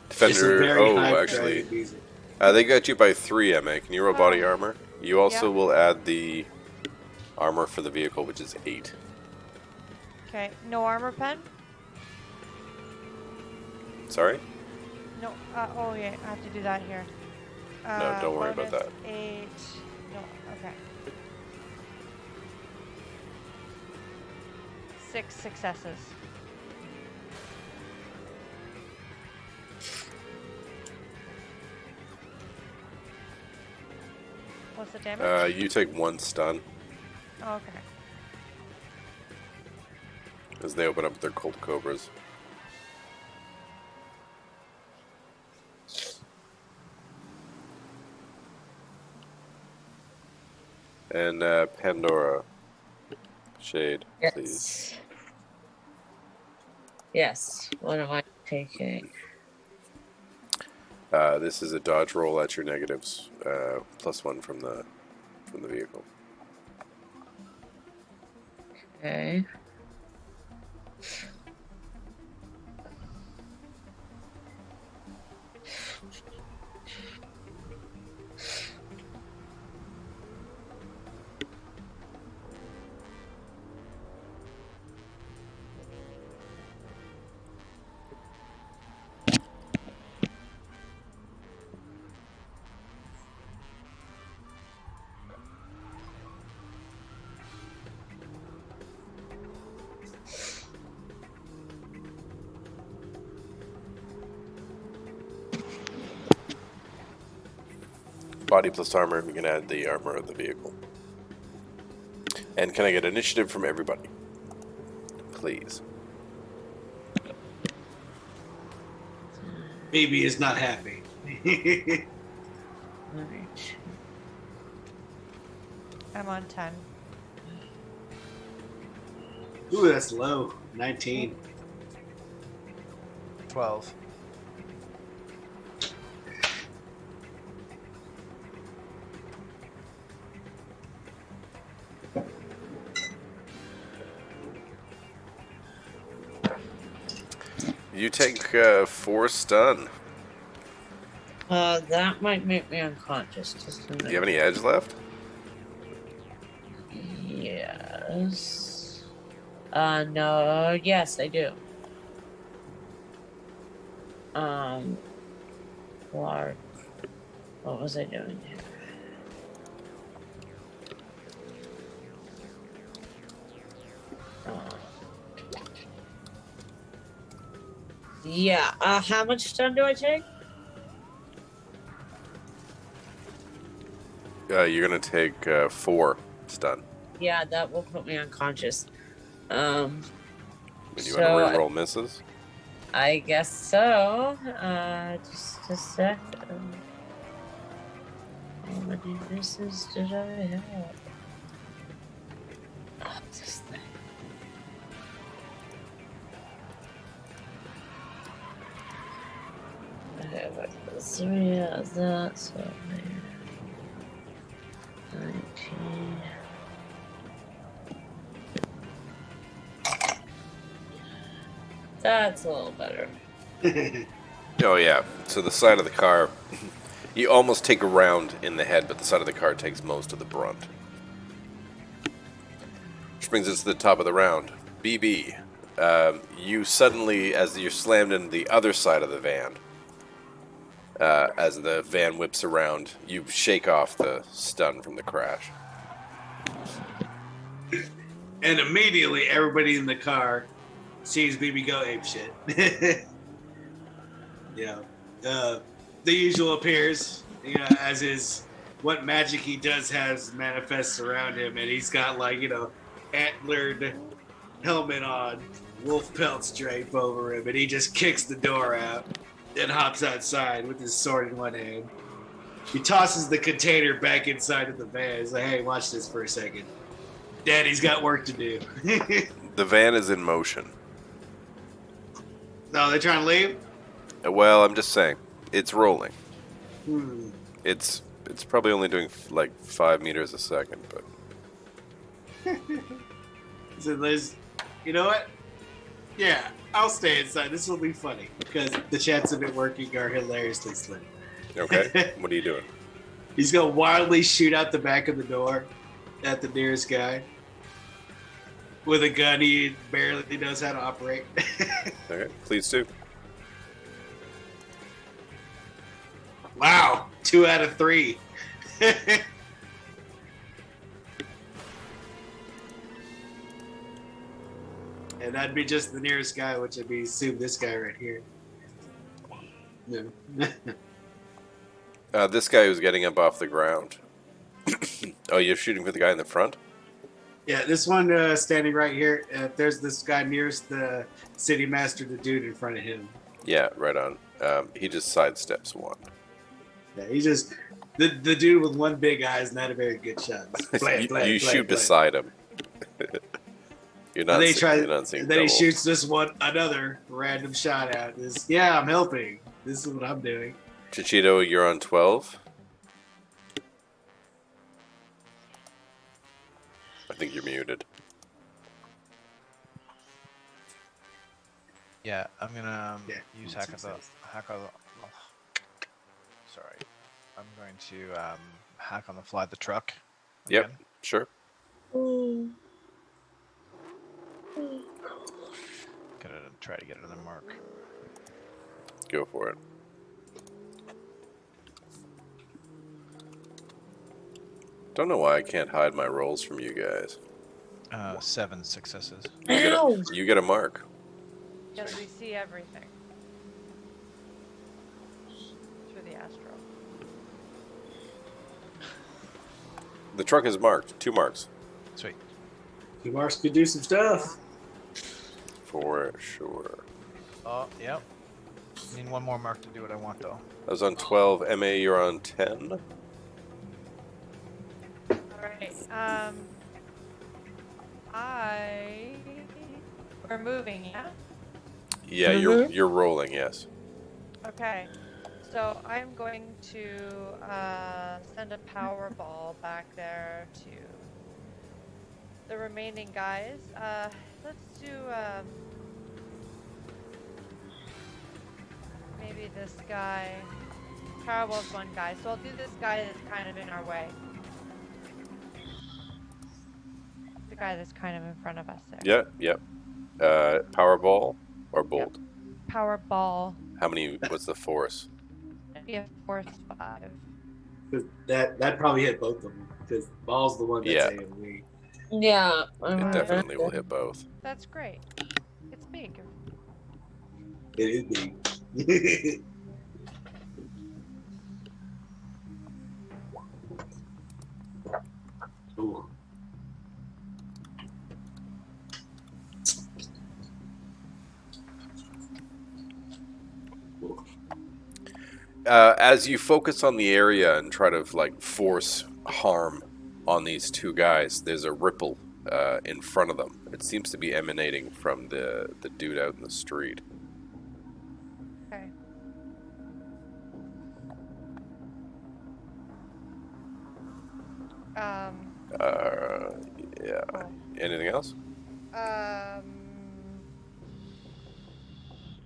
It's a Defender. very Oh, high actually, dragon music. They got you by 3, MA. Can you roll body Oh. armor? You also Yeah. will add the armor for the vehicle, which is 8. Okay. No armor pen? Sorry? No. Oh, yeah. I have to do that here. No, don't worry about bonus that. 8. No. Okay. 6 successes. What's the damage? You take 1 stun Oh, okay. as they open up their cold cobras. And Pandora, Shade, please. Yes. What am I taking? This is a dodge roll at your negatives, +1 from the vehicle. Okay. Body plus armor, you can add the armor of the vehicle. And can I get initiative from everybody? Please. Baby is not happy. Alright. I'm on 10. Ooh, that's low. 19. 12. You take 4 stun. That might make me unconscious. Just a Do minute. you have any edge left? Yes. No. Yes, I do. Large. What was I doing here? Yeah. How much stun do I take? You're gonna take 4 stun. Yeah, that will put me unconscious. Do you So want to reroll misses? I guess so. Just a sec. How many misses did I have? Oh, this thing. I have like 3 of that, so 19. That's a little better. Oh yeah. So the side of the car, you almost take a round in the head, but the side of the car takes most of the brunt. Which brings us to the top of the round. BB, you suddenly, as you're slammed into the other side of the van, as the van whips around, you shake off the stun from the crash. And immediately, everybody in the car sees BB go apeshit. The usual appears, as is what magic he does has manifests around him, and he's got antlered helmet on, wolf pelts drape over him, and he just kicks the door out and hops outside with his sword in one hand. He tosses the container back inside of the van. He's like, "Hey, watch this for a second. Daddy's got work to do." The van is in motion. No, they're trying to leave? Well, I'm just saying, it's rolling. Hmm. It's probably only doing like 5 meters a second, but So Liz, you know what? Yeah, I'll stay inside. This will be funny because the chats of it working are hilariously slim. Okay. What are you doing? He's gonna wildly shoot out the back of the door at the nearest guy with a gun he barely knows how to operate. Okay. Please do. Wow, 2 out of 3. And that'd be just the nearest guy, which would be assume this guy right here. No. This guy who's getting up off the ground. Oh, you're shooting for the guy in the front? Yeah, this one standing right here. There's this guy nearest the city master, the dude in front of him. Yeah, right on. He just sidesteps one. Yeah, he just the dude with one big eye is not a very good shot. You shoot beside him. You're not. You're not seeing then he double. shoots this one another random shot at. Yeah, I'm helping. This is what I'm doing. Chichito, you're on 12. I think you're muted. Yeah, I'm gonna use hack of the. Sorry, I'm going to hack on the fly the truck. Yep, again. sure. Try to get it on the mark. Go for it. Don't know why I can't hide my rolls from you guys. 7 successes. You get a mark. Because we see everything through the astral. The truck is marked. 2 marks. Sweet. 2 marks could do some stuff. For sure. Oh, yep. Need one more mark to do what I want, though. I was on 12. MA, you're on 10. Alright, we're moving, yeah? Yeah, you're rolling, yes. Okay, so I'm going to send a power ball back there to the remaining guys. Let's do maybe this guy. Powerball's one guy, so I'll do this guy that's kind of in our way. The guy that's kind of in front of us there. Yep. Powerball or bolt? Yep. Powerball. How many was the force? Yeah, force 5. That probably hit both of them because ball's the one that's AoE. Yeah. It definitely will hit both. That's great. It's big. It is big. Ooh. As you focus on the area and try to like force harm on these 2 guys, there's a ripple in front of them. It seems to be emanating from the dude out in the street. Okay. Yeah. Cool. Anything else?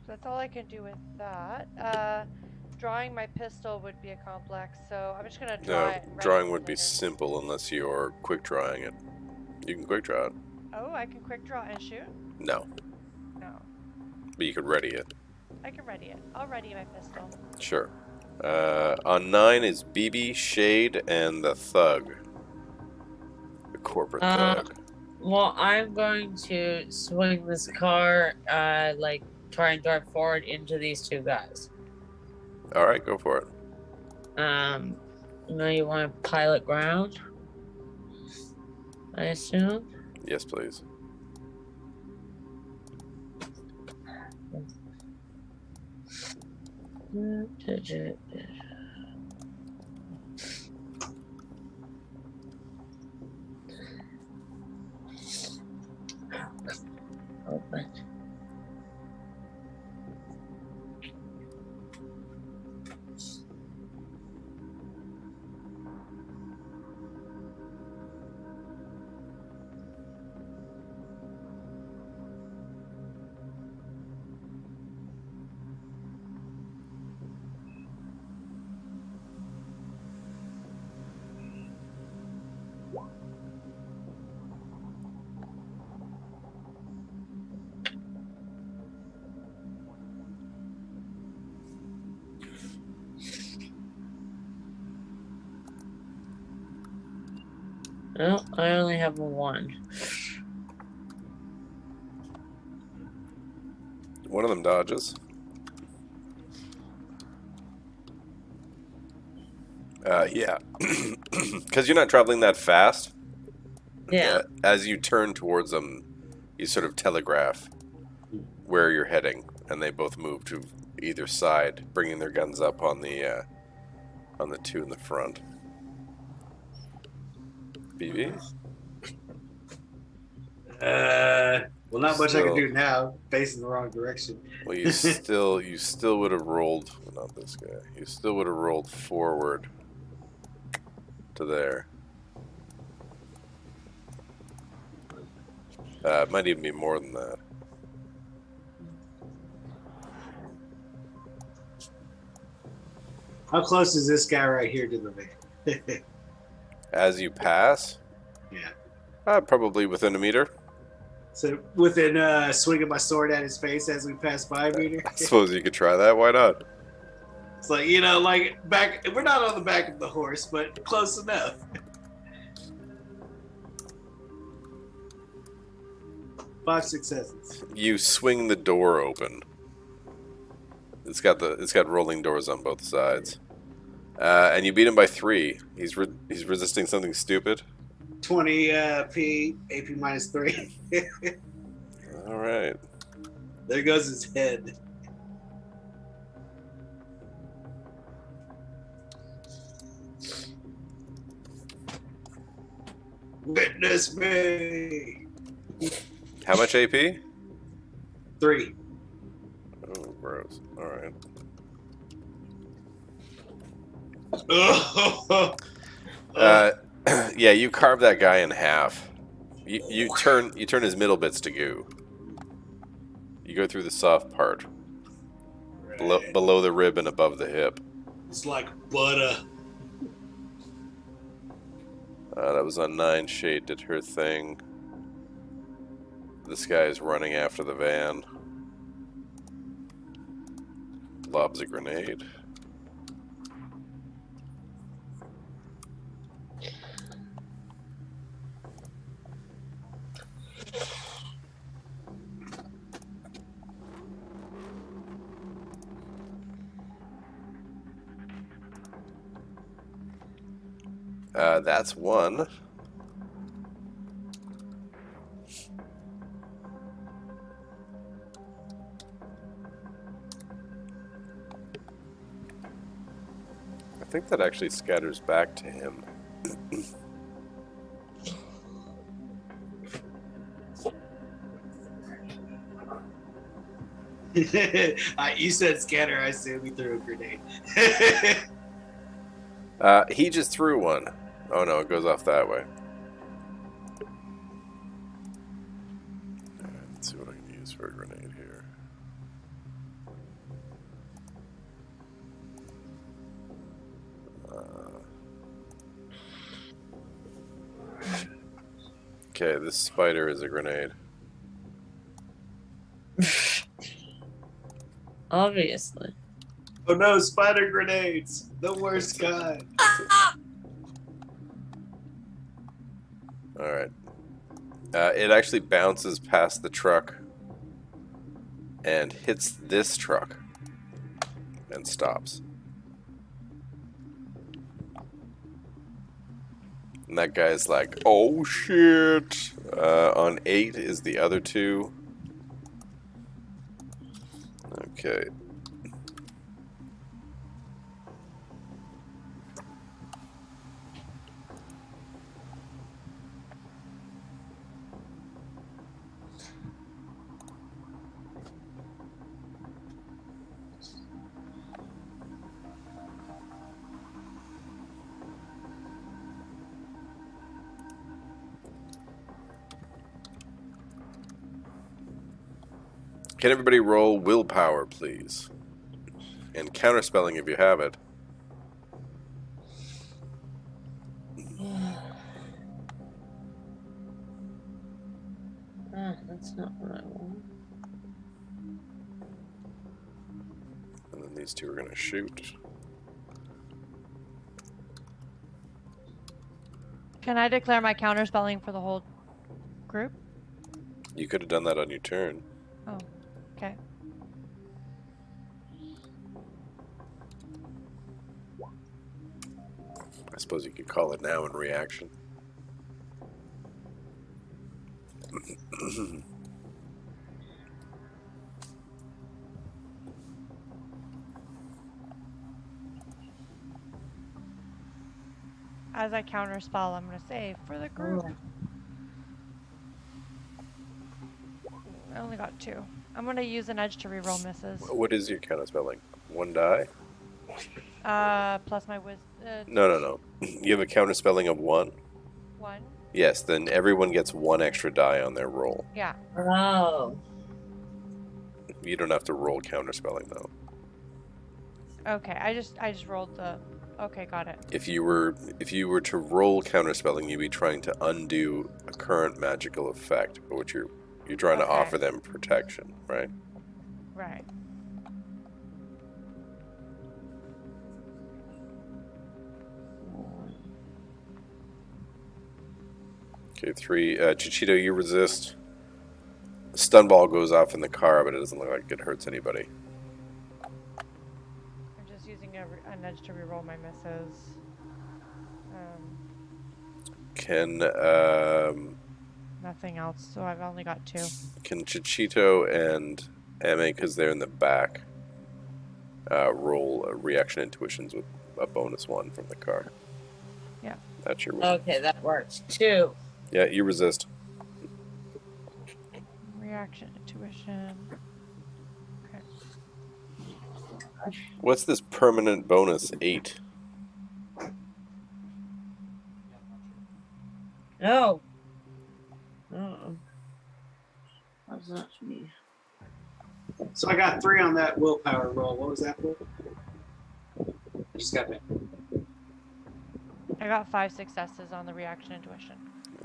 That's all I can do with that. Drawing my pistol would be a complex, so I'm just gonna draw it. and Drawing ready would be later. simple unless you're quick drawing it. You can quick draw it. Oh, I can quick draw and shoot? No, No. but you could ready it. I can ready it. I'll ready my pistol. Sure. On 9 is BB, Shade, and the Thug. The corporate Thug. Well, I'm going to swing this car, like try and drive forward into these 2 guys. All right, go for it. Now you want to pilot ground, I assume. Yes, please. Open. No, I only have a 1. One of them dodges. Yeah. Because you're not traveling that fast. Yeah. As you turn towards them, you sort of telegraph where you're heading, and they both move to either side, bringing their guns up on the two in the front. BB? Well, not much I can Still- do now. Facing the wrong direction. Well, you still would have rolled. Well, not this guy. You still would have rolled forward to there. It might even be more than that. How close is this guy right here to the van? As you pass, Yeah. probably within a meter. So within swinging my sword at his face as we pass by a meter. I suppose you could try that. Why not? It's like, you know, like back. We're not on the back of the horse, but close enough. Five successes. You swing the door open. It's got rolling doors on both sides, and you beat him by 3. He's resisting something stupid. 20 P, AP minus 3. All right. There goes his head. Witness me. How much AP? 3. Oh, gross. All right. Yeah, you carve that guy in half. You turn his middle bits to goo. You go through the soft part, below the rib and above the hip. It's like butter. That was on 9. Shade did her thing. This guy is running after the van. Lobs a grenade. That's 1. I think that actually scatters back to him. You said scatter. I said we threw a grenade. He just threw one. Oh no, it goes off that way. Alright, let's see what I can use for a grenade here. Okay, this spider is a grenade. Obviously. Oh no, spider grenades! The worst kind. Alright. It actually bounces past the truck and hits this truck and stops. And that guy's like, oh shit! On 8 is the other 2. Okay. Can everybody roll willpower, please? And counterspelling if you have it. That's not what I want. And then these 2 are going to shoot. Can I declare my counterspelling for the whole group? You could have done that on your turn. Oh, okay. I suppose you could call it now in reaction. As I counterspell, I'm going to say for the group. I only got 2. I'm going to use an edge to reroll misses. What is your counterspelling? 1 die? Plus my wisdom. No. You have a counterspelling of 1? 1. Yes, then everyone gets 1 extra die on their roll. Yeah. Oh. You don't have to roll counterspelling though. Okay, I just rolled the. Okay, got it. If you were to roll counterspelling, you'd be trying to undo a current magical effect, but what you're trying to Okay. offer them protection, right? Right. Okay, 3. Chichito, you resist. Stun ball goes off in the car, but it doesn't look like it hurts anybody. I'm just using an edge to reroll my misses. Can Nothing else, so I've only got 2. Can Chichito and Ame, because they're in the back, roll reaction intuitions with a bonus 1 from the car? Yeah. That's your Okay, that works. 2. Yeah, you resist. Reaction, intuition. Okay. What's this permanent bonus 8? No. Uh-oh. What's that to me? So I got 3 on that willpower roll. What was that for? I just got that. I got 5 successes on the reaction intuition.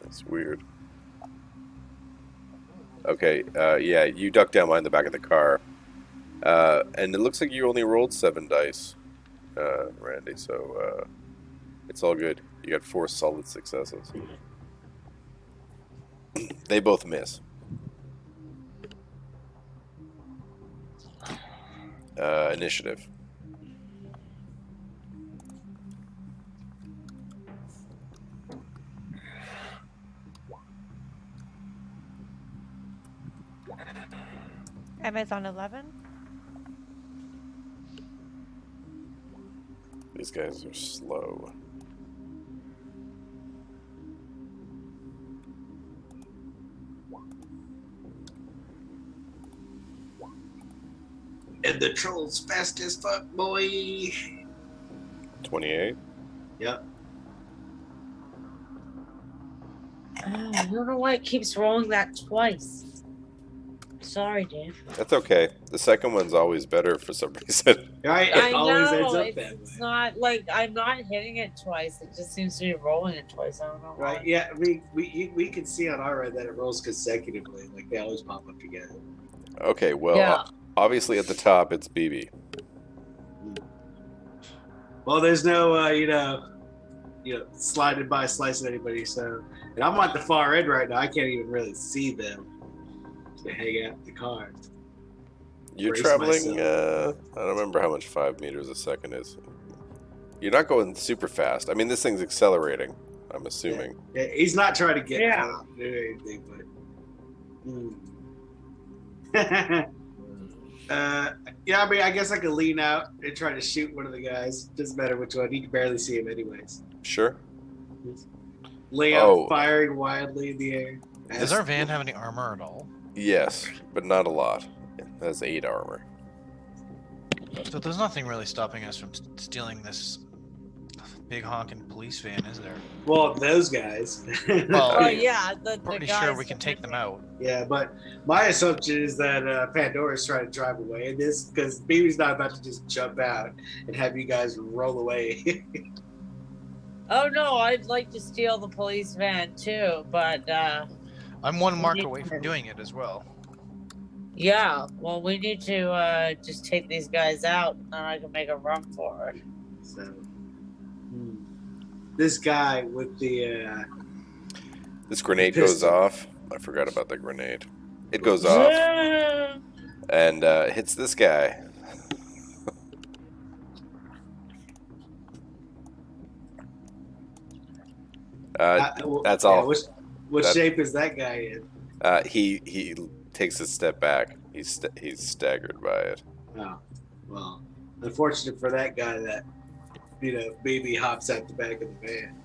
That's weird. Okay, yeah, you duck down behind the back of the car. And it looks like you only rolled 7 dice, Randy, so it's all good. You got 4 solid successes. They both miss. Initiative. Emma's on 11. These guys are slow. And the troll's fast as fuck, boy. 28. Yep. I don't know why it keeps rolling that twice. Sorry, Dave. That's okay. The second one's always better for some reason. Right? I It always know. ends up It's, that it's way. not like I'm not hitting it twice. It just seems to be rolling it twice. I don't know why. Right? Yeah, we can see on our end that it rolls consecutively. Like they always pop up together. Okay, well, Yeah. obviously at the top it's BB. Well, there's no, sliding by, slicing anybody. So, and I'm at the far end right now. I can't even really see them to hang out the car. You're Brace traveling, myself. I don't remember how much 5 meters a second is. You're not going super fast. I mean, this thing's accelerating, I'm assuming. Yeah, he's not trying to get Yeah. out or anything, but. Yeah, I mean, I guess I could lean out and try to shoot one of the guys. Doesn't matter which one. You can barely see him, anyways. Sure. Lay out, Oh. firing wildly in the air. Does our van have any armor at all? Yes, but not a lot. It has 8 armor. So there's nothing really stopping us from stealing this big honking police van, is there? Well, those guys. Well, Oh yeah, the Pretty guys sure we can that take hit them me. out. Yeah, but my assumption is that Pandora's trying to drive away in this because BB's not about to just jump out and have you guys roll away. Oh no, I'd like to steal the police van too, but I'm 1 mark need- away from doing it as well. yeah. Well, we need to just take these guys out, and then I can make a run for it. So, this guy with the This grenade goes pistol. off. I forgot about the grenade. It goes off and hits this guy. That's all. What shape is that guy in? He takes a step back. He's staggered by it. Oh, well, unfortunate for that guy that baby hops out the back of the van.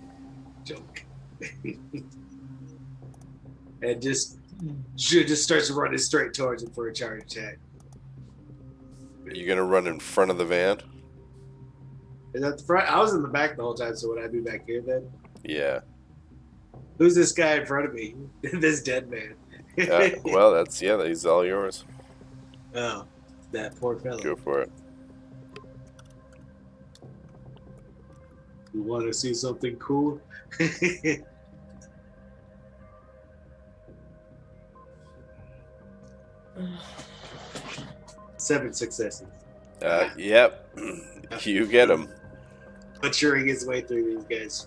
Joke. And just starts running straight towards him for a charge attack. Are you gonna run in front of the van? Is that the front? I was in the back the whole time, so would I be back here then? Yeah. Who's this guy in front of me? This dead man. Well, he's all yours. Oh, that poor fellow. Go for it. You want to see something cool? 7 successes. Yep. You get him. Butchering his way through these guys.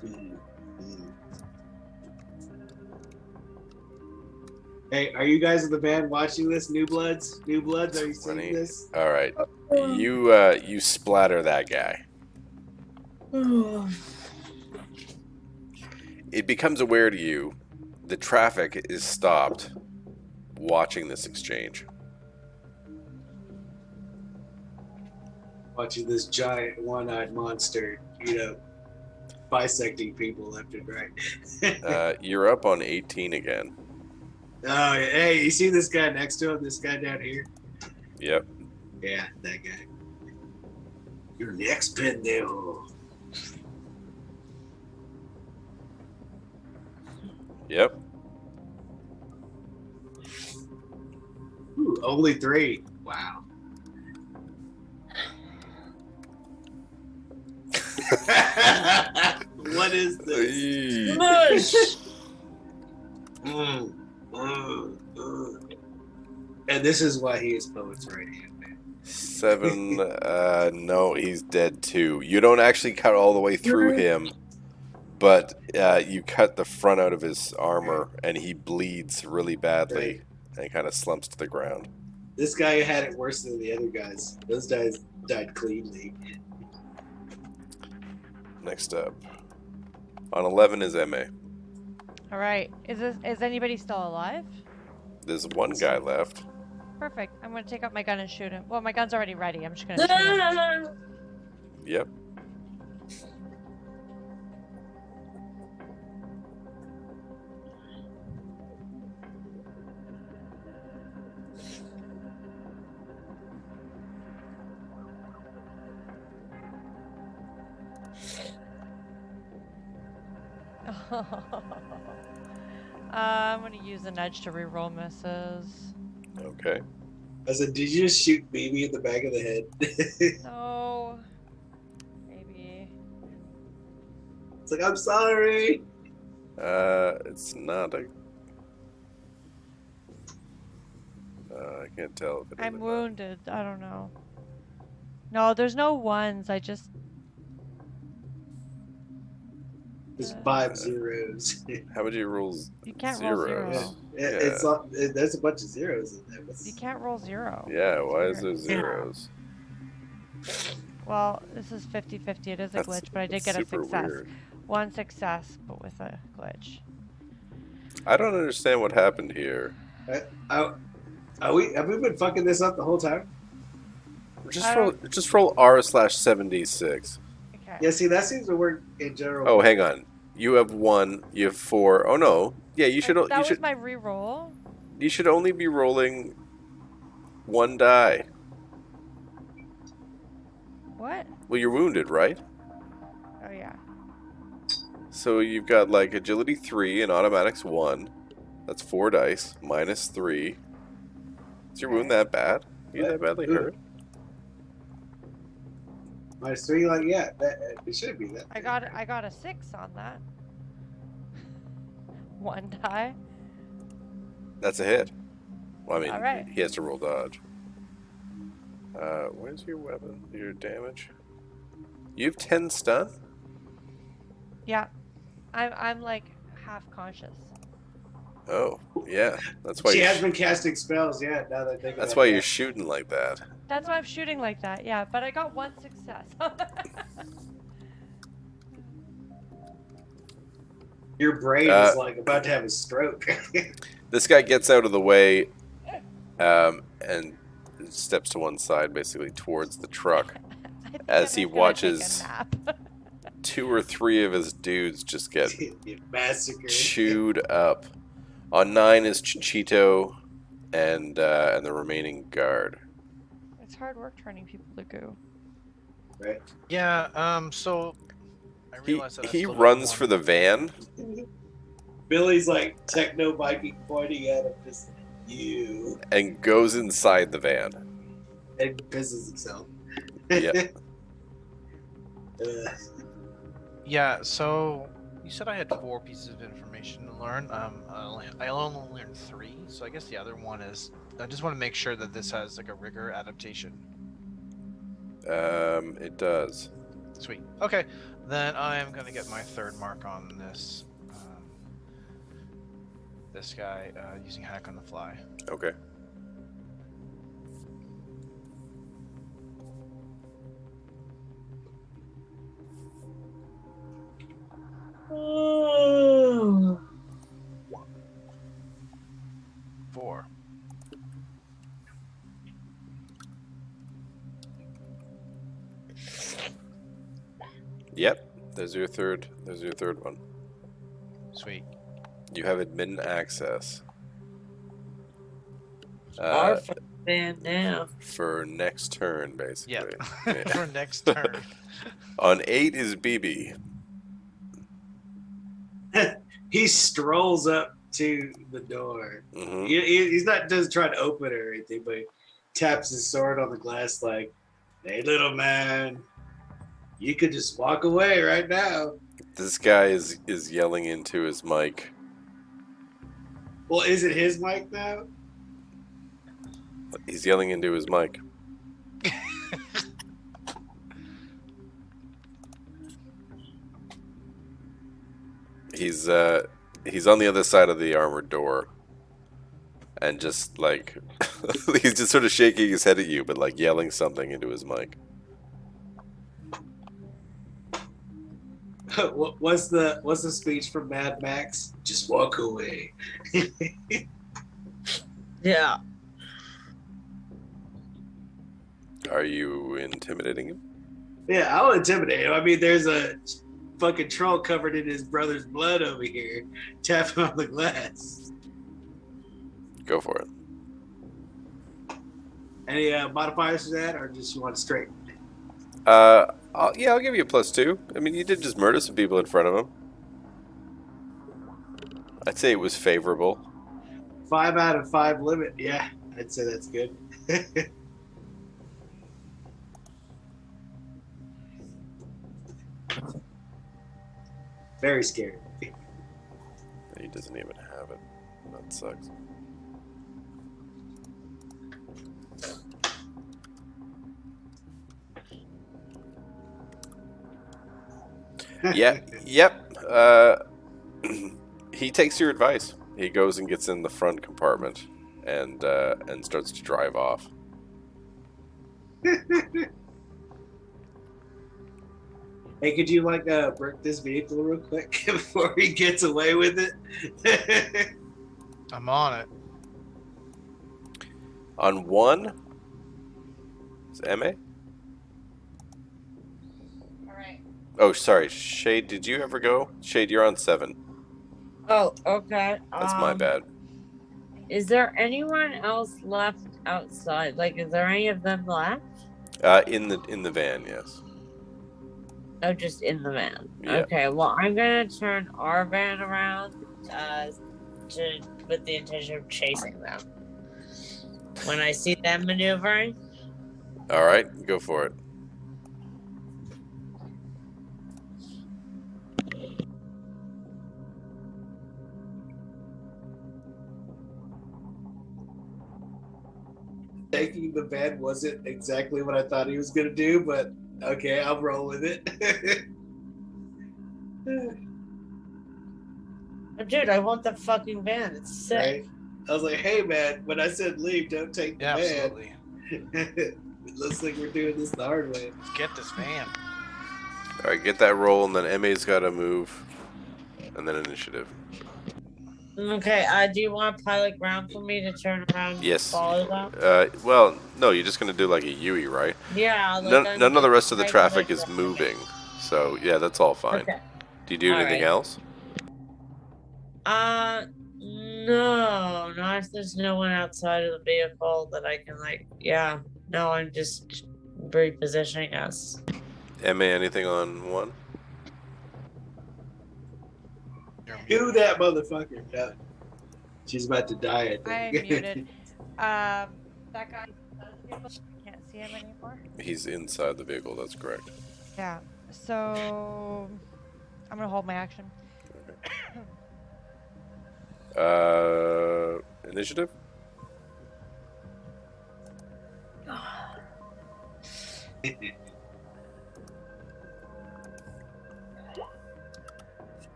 Hey, are you guys in the band watching this? New Bloods? New Bloods, are you seeing this? All right. You splatter that guy. It becomes aware to you the traffic is stopped watching this exchange. Watching this giant one-eyed monster, bisecting people left and right. You're up on 18 again. Oh, hey, you see this guy next to him? This guy down here? Yep. Yeah, that guy. You're next, pendejo. Yep. Ooh, only 3. Wow. What is this? Mush! And this is why he is poet's right hand, man. 7. No, he's dead too. You don't actually cut all the way through him, but you cut the front out of his armor, and he bleeds really badly and kind of slumps to the ground. This guy had it worse than the other guys. Those guys died cleanly. Next up. On 11 is MA. All right. Is anybody still alive? There's one guy left. Perfect. I'm gonna take out my gun and shoot him. Well, my gun's already ready. I'm just gonna shoot him. Yep. I'm gonna use an edge to reroll misses. Okay. I said, did you just shoot BB in the back of the head? No. Maybe. It's like, I'm sorry. It's not a... I can't tell if it is I'm or not. wounded. I don't know. No, there's no ones. I just... There's 5 zeros. How would you roll You can't zeros? roll 0. There's a bunch of zeros in there. You can't roll 0. Yeah, why is there zeros? Well, this is 50-50. It is a glitch, but I did get a super success. weird. 1 success, but with a glitch. I don't understand what happened here. Have we been fucking this up the whole time? Just roll R/7d6. Okay. Yeah, see, that seems to work in general. Oh, hang on. You have 1. You have 4. Oh no. Yeah, you should. That You was should. my reroll. You should only be rolling 1 die. What? Well, you're wounded, right? Oh yeah. So you've got like agility 3 and automatics 1. That's 4 dice minus 3. Is your wound that bad? You that badly hurt? Minus 3, like, yeah, it should be that. I got a 6 on that. 1 die. That's a hit. Well, I mean, Alright. he has to roll dodge. Where's your weapon? Your damage? You have 10 stun? Yeah. I'm like half conscious. Oh, yeah. That's why She you're has been casting spells, yeah, now that I think that's about why it. you're shooting like that. That's why I'm shooting like that. Yeah, but I got 1 success. Your brain is like about to have a stroke. This guy gets out of the way and steps to one side, basically towards the truck, I think as I'm he just gonna take a watches nap. 2 or 3 of his dudes just get Massacre. chewed up. On 9 is Chichito and the remaining guard. It's hard work turning people to goo. Right. Yeah. So I He realized that I he still got runs one. for the van. Billy's like techno biking, pointing at him, just you, And goes inside the van. and pisses himself. Yeah. Yeah. So you said I had 4 pieces of information to learn. I only learned 3. So I guess the other one is I just want to make sure that this has like a rigor adaptation. It does. Sweet. Okay. Then I am gonna get my 3rd mark on this. This guy using hack on the fly. Okay. Oh. 4. Yep. There's your third one. Sweet. You have admin access. Our fan now. For next turn, basically. Yeah. For next turn. On 8 is BB. He strolls up to the door. Hmm. He's not just trying to open it or anything, but he taps his sword on the glass like, "Hey, little man, you could just walk away right now." This guy is yelling into his mic. Well, is it his mic now? He's yelling into his mic. He's on the other side of the armored door, and just like he's just sort of shaking his head at you, but like yelling something into his mic. What's the speech from Mad Max? Just walk away. Yeah. Are you intimidating him? Yeah, I'll intimidate him. I mean, there's a fucking troll covered in his brother's blood over here, tapping on the glass. Go for it. Any modifiers to that, or just you want it straight? I'll give you a +2. I mean, you did just murder some people in front of him. I'd say it was favorable. 5 out of 5 limit. Yeah, I'd say that's good. Very scary. He doesn't even have it. That sucks. Yeah. Yep. He takes your advice. He goes and gets in the front compartment and starts to drive off. Hey, could you break this vehicle real quick before he gets away with it? I'm on it. On 1 is MA? Alright. Oh, sorry. Shade, did you ever go? Shade, you're on 7. Oh, okay. That's my bad. Is there anyone else left outside? Like, is there any of them left? In the van, yes. Oh, just in the van. Yeah. Okay, well, I'm gonna turn our van around with the intention of chasing them. When I see them maneuvering, All right, go for it. Taking the van wasn't exactly what I thought he was going to do, but okay, I'll roll with it. Dude, I want the fucking van. It's sick. Right? I was like, hey man, when I said leave, don't take the Yeah, van. absolutely. It looks like we're doing this the hard way. Let's get this van. All right, get that roll, and then MA's got to move, and then initiative. Okay, do you want pilot ground for me to turn around Yes. and follow them? Well, no, you're just gonna do like a Yui, right? Yeah. Like None of the rest of the right traffic away is from moving, me. so yeah, that's all fine. Okay. Do you do All anything right. else? No, not if there's no one outside of the vehicle that I can no, I'm just repositioning us. MA, anything on one? Do that motherfucker. Yeah. She's about to die, I I'm think. muted. That guy can't see him anymore. He's inside the vehicle. That's correct. Yeah. So I'm gonna hold my action. Initiative.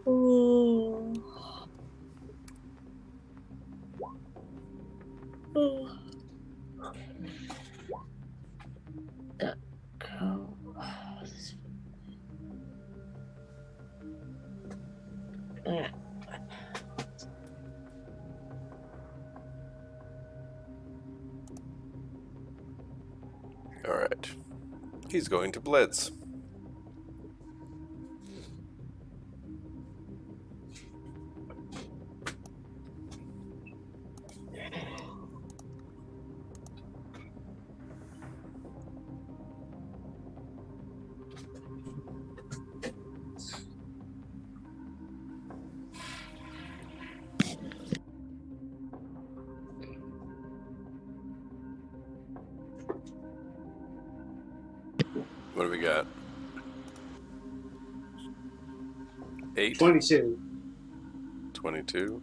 Ooh. Ooh. Go. All right. He's going to blitz. What do we got? 8? 22. 22.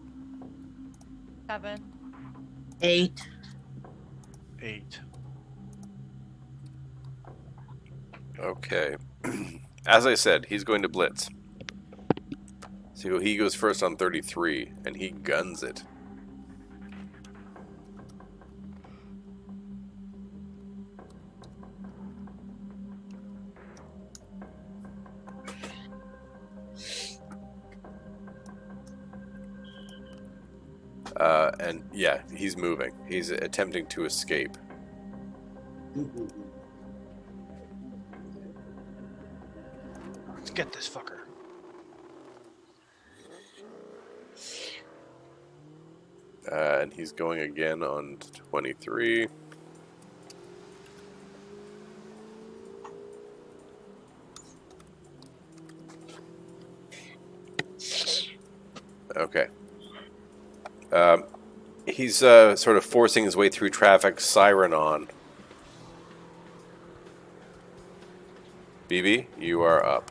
7. 8. 8. Okay. As I said, he's going to blitz. So he goes first on 33, and he guns it. And yeah, he's moving. He's attempting to escape. Let's get this fucker. And he's going again on 23. Okay. He's sort of forcing his way through traffic, siren on. BB, you are up.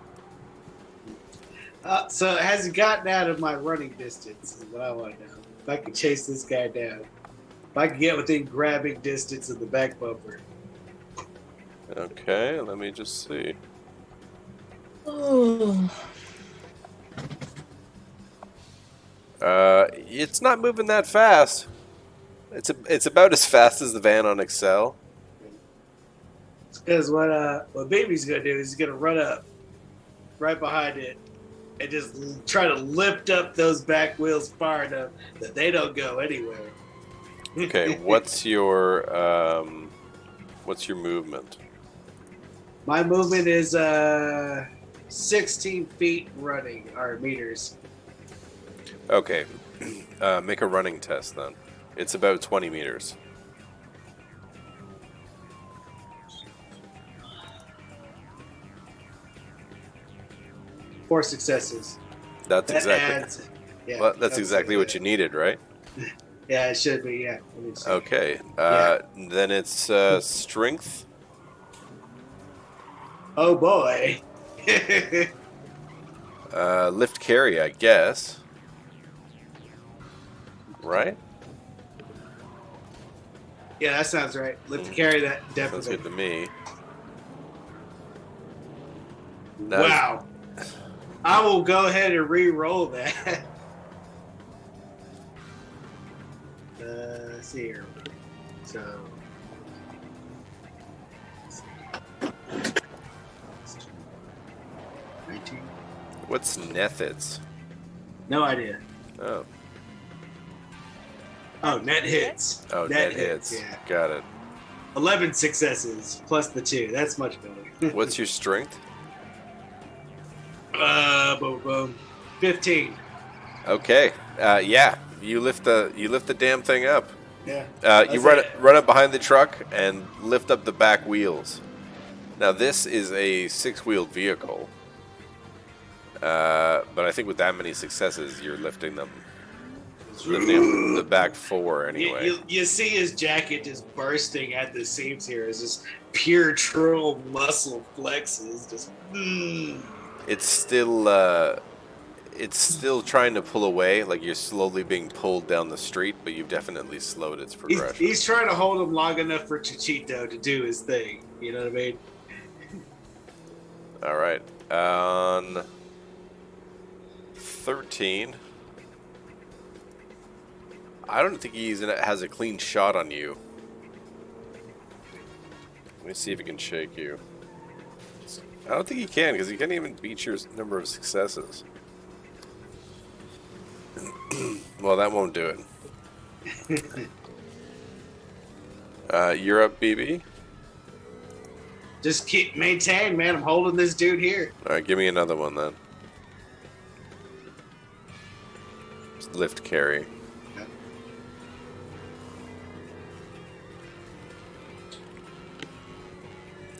So has he gotten out of my running distance? Is what I want to know. If I can chase this guy down. If I can get within grabbing distance of the back bumper. Okay, let me just see. Oh. It's not moving that fast. It's about as fast as the van on Excel. Because what Baby's gonna do is he's gonna run up right behind it and just try to lift up those back wheels far enough that they don't go anywhere. Okay, what's your movement? My movement is 16 feet running, or meters. Okay, make a running test then. It's about 20 meters. Four successes. That's That exactly. adds, yeah, Well, that's exactly what you needed, right? Yeah, it should be. Yeah. Let me see. Okay. Yeah. Then it's strength. Oh boy. Lift carry, I guess. Right? Yeah, that sounds right. Lift to carry that Sounds definitely. good to me. Now, Wow. I will go ahead and re-roll that. Let's see here. So. 19. What's Nethits? No idea. Oh, Oh, net hits. net hits. Yeah. Got it. 11 successes plus the 2. That's much better. What's your strength? Boom, boom. 15. Okay. Yeah. You lift the damn thing up. Yeah. You That's run up behind the truck and lift up the back wheels. Now this is a 6-wheeled vehicle, but I think with that many successes, you're lifting up the back 4 anyway. You see his jacket just bursting at the seams here as just pure troll muscle flexes. Just. It's still trying to pull away, like you're slowly being pulled down the street, but you've definitely slowed its progression. He's trying to hold him long enough for Chichito to do his thing. You know what I mean? All right. On 13, I don't think he has a clean shot on you. Let me see if he can shake you. I don't think he can, because he can't even beat your number of successes. Well, that won't do it. You're up, BB. Just maintain, man. I'm holding this dude here. All right, give me another one then. Just lift carry. Okay.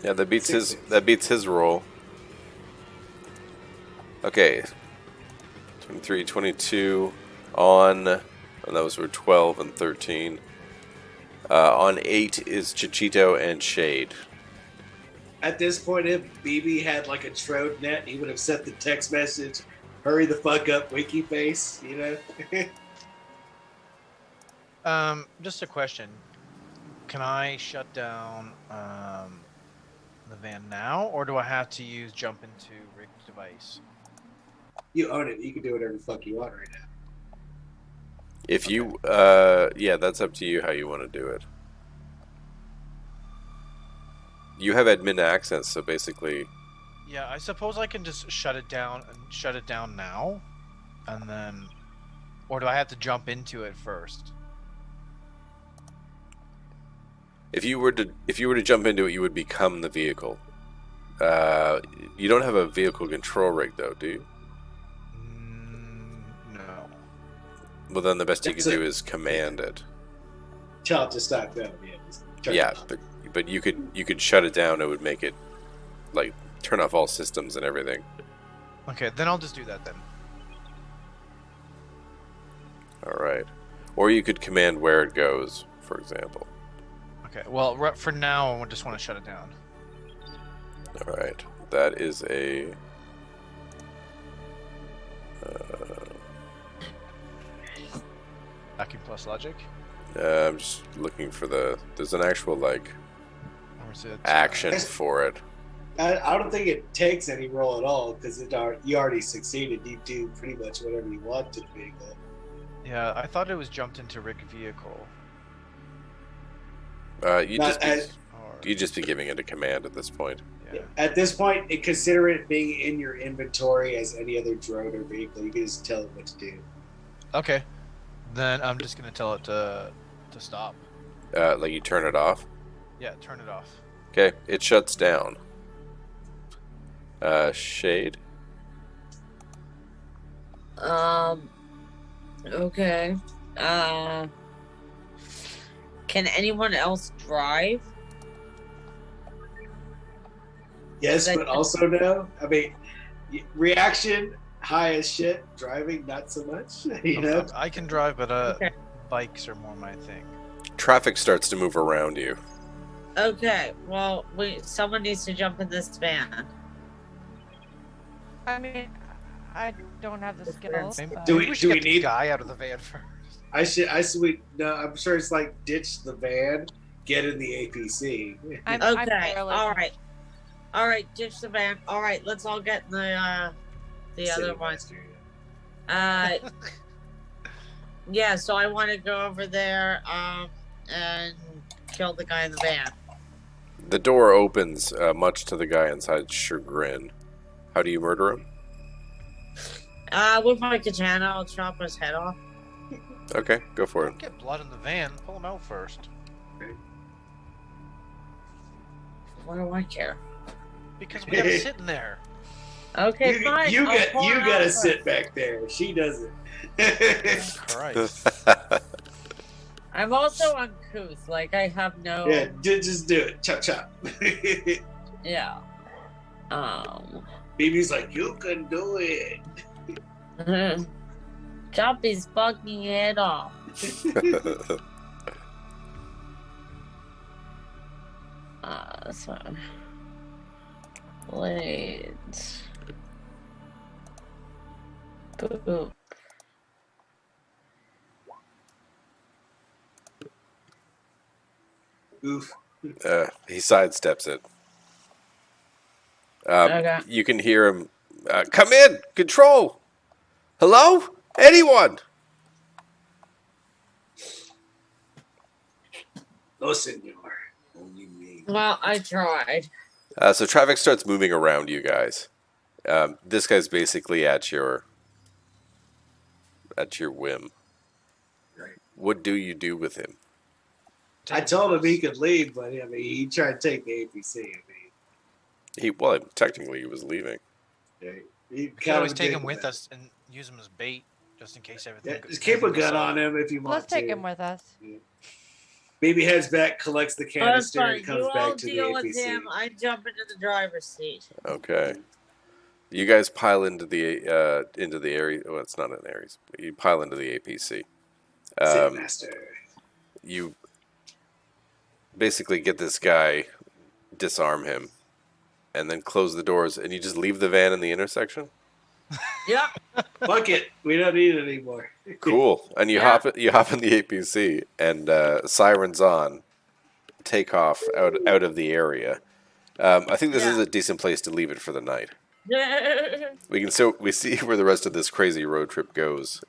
Yeah, that beats his roll. Okay. 23, 22 on, and those were 12 and 13. On 8 is Chichito and Shade. At this point, if BB had like a Trode net, he would have sent the text message, "Hurry the fuck up, Wiki Face." You know. Just a question. Can I shut down the van now, or do I have to jump into Rick's device? You own it. You can do whatever the fuck you want right now. If you, yeah, that's up to you how you want to do it. You have admin access, so basically... Yeah, I suppose I can just shut it down now, and then... Or do I have to jump into it first? If you were to jump into it, you would become the vehicle. You don't have a vehicle control rig, though, do you? No. Well, then the best you can do is command it. Tell it to stop that. Yeah, but you could shut it down. It would make it like turn off all systems and everything. Okay, then I'll just do that then. All right, or you could command where it goes, for example. Okay, well, for now, I just want to shut it down. All right, that is a. Backing plus logic. I'm just looking for there's an actual like Or is it, action for it. I don't think it takes any roll at all because you already succeeded. You do pretty much whatever you want to the vehicle. Yeah, I thought it was jumped into Rick vehicle. You'd just be giving it a command at this point. Yeah. At this point, consider it being in your inventory as any other drone or vehicle. You can just tell it what to do. Okay. Then I'm just gonna tell it to stop. Like you turn it off. Yeah, turn it off. Okay, it shuts down. Shade. Okay. Can anyone else drive? Yes, but also no. I mean, reaction high as shit. Driving not so much. You know. I can drive, but Okay. bikes are more my thing. Traffic starts to move around you. Okay. Well, someone needs to jump in this van. I mean, I don't have the skills. Maybe, but- Do maybe we should get the need- guy out of the van first. I'm sure it's like ditch the van get in the APC. I'm Okay. barely All paying. right. All right. Ditch the van. All right. Let's all get in the City other one. Master. Yeah. So I want to go over there and kill the guy in the van. The door opens, much to the guy inside's chagrin. How do you murder him? With my katana, I'll chop his head off. Okay, go for it. Don't get blood in the van. Pull him out first. What do I care? Because we gotta sit in there. Okay, fine. You I'll pull him out gotta first. sit back there. She doesn't. Christ. I'm also uncouth. Like I have no. Yeah, just do it. Chop chop. Yeah. BB's like, you can do it. Chop his fucking head off. So. Blades. Boop. Oof. He sidesteps it. Okay. You can hear him. Come in! Control! Hello? Anyone? No, senor. Only me. Well, I tried. So traffic starts moving around you guys. This guy's basically at your whim. Right. What do you do with him? I told him he could leave, but I mean, he tried to take the APC. Technically he was leaving. He We could always take him with us and use him as bait, just in case everything. Yeah, just keep a gun on him if you want Let's to. take him with us. Baby heads back, collects the That's canister, fine. and comes You all back to the deal with APC. him. I jump into the driver's seat. Okay. You guys pile into the area. Well, it's not an Aries. You pile into the APC. City Master. You basically get this guy, disarm him, and then close the doors, and you just leave the van in the intersection. Yeah. Fuck it, we don't need it anymore. Cool. And you Yeah. hop in the APC, and sirens on, take off out of the area. I think this is Yeah. a decent place to leave it for the night. We see where the rest of this crazy road trip goes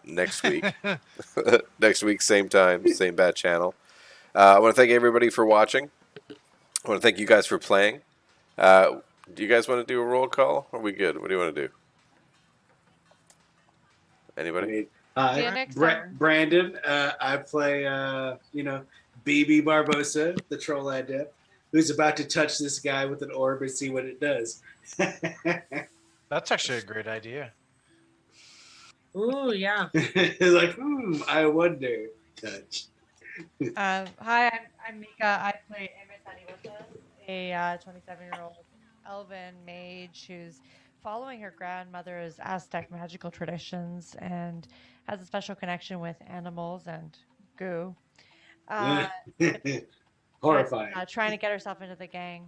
next week. Next week, same time, same bad channel. I want to thank everybody for watching. I want to thank you guys for playing. Do you guys want to do a roll call? Or are we good? What do you want to do? Anybody? See you next time. Brandon, I play, BB Barbosa, the troll adept, who's about to touch this guy with an orb and see what it does. That's actually a great idea. Ooh, yeah. Like, I wonder. Touch. Hi, I'm Mika. I play Emitanibasa, a 27-year-old elven mage who's following her grandmother's Aztec magical traditions and has a special connection with animals and goo. Horrifying. Trying to get herself into the gang.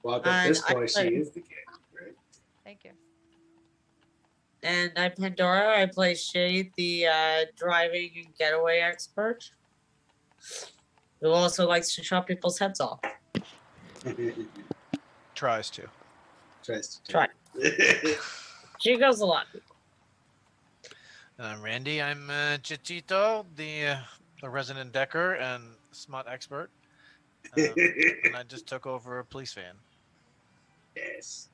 Well, at this And I point, she play- is the king, right? Thank you. And I'm Pandora. I play Shade, the driving and getaway expert, who also likes to chop people's heads off. Tries to. Tries to. Try. She goes a lot. And I'm Randy. I'm Chichito, the resident decker and smut expert. And I just took over a police van. Yes.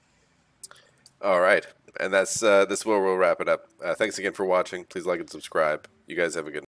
All right. And that's this is where we'll wrap it up. Thanks again for watching. Please like and subscribe. You guys have a good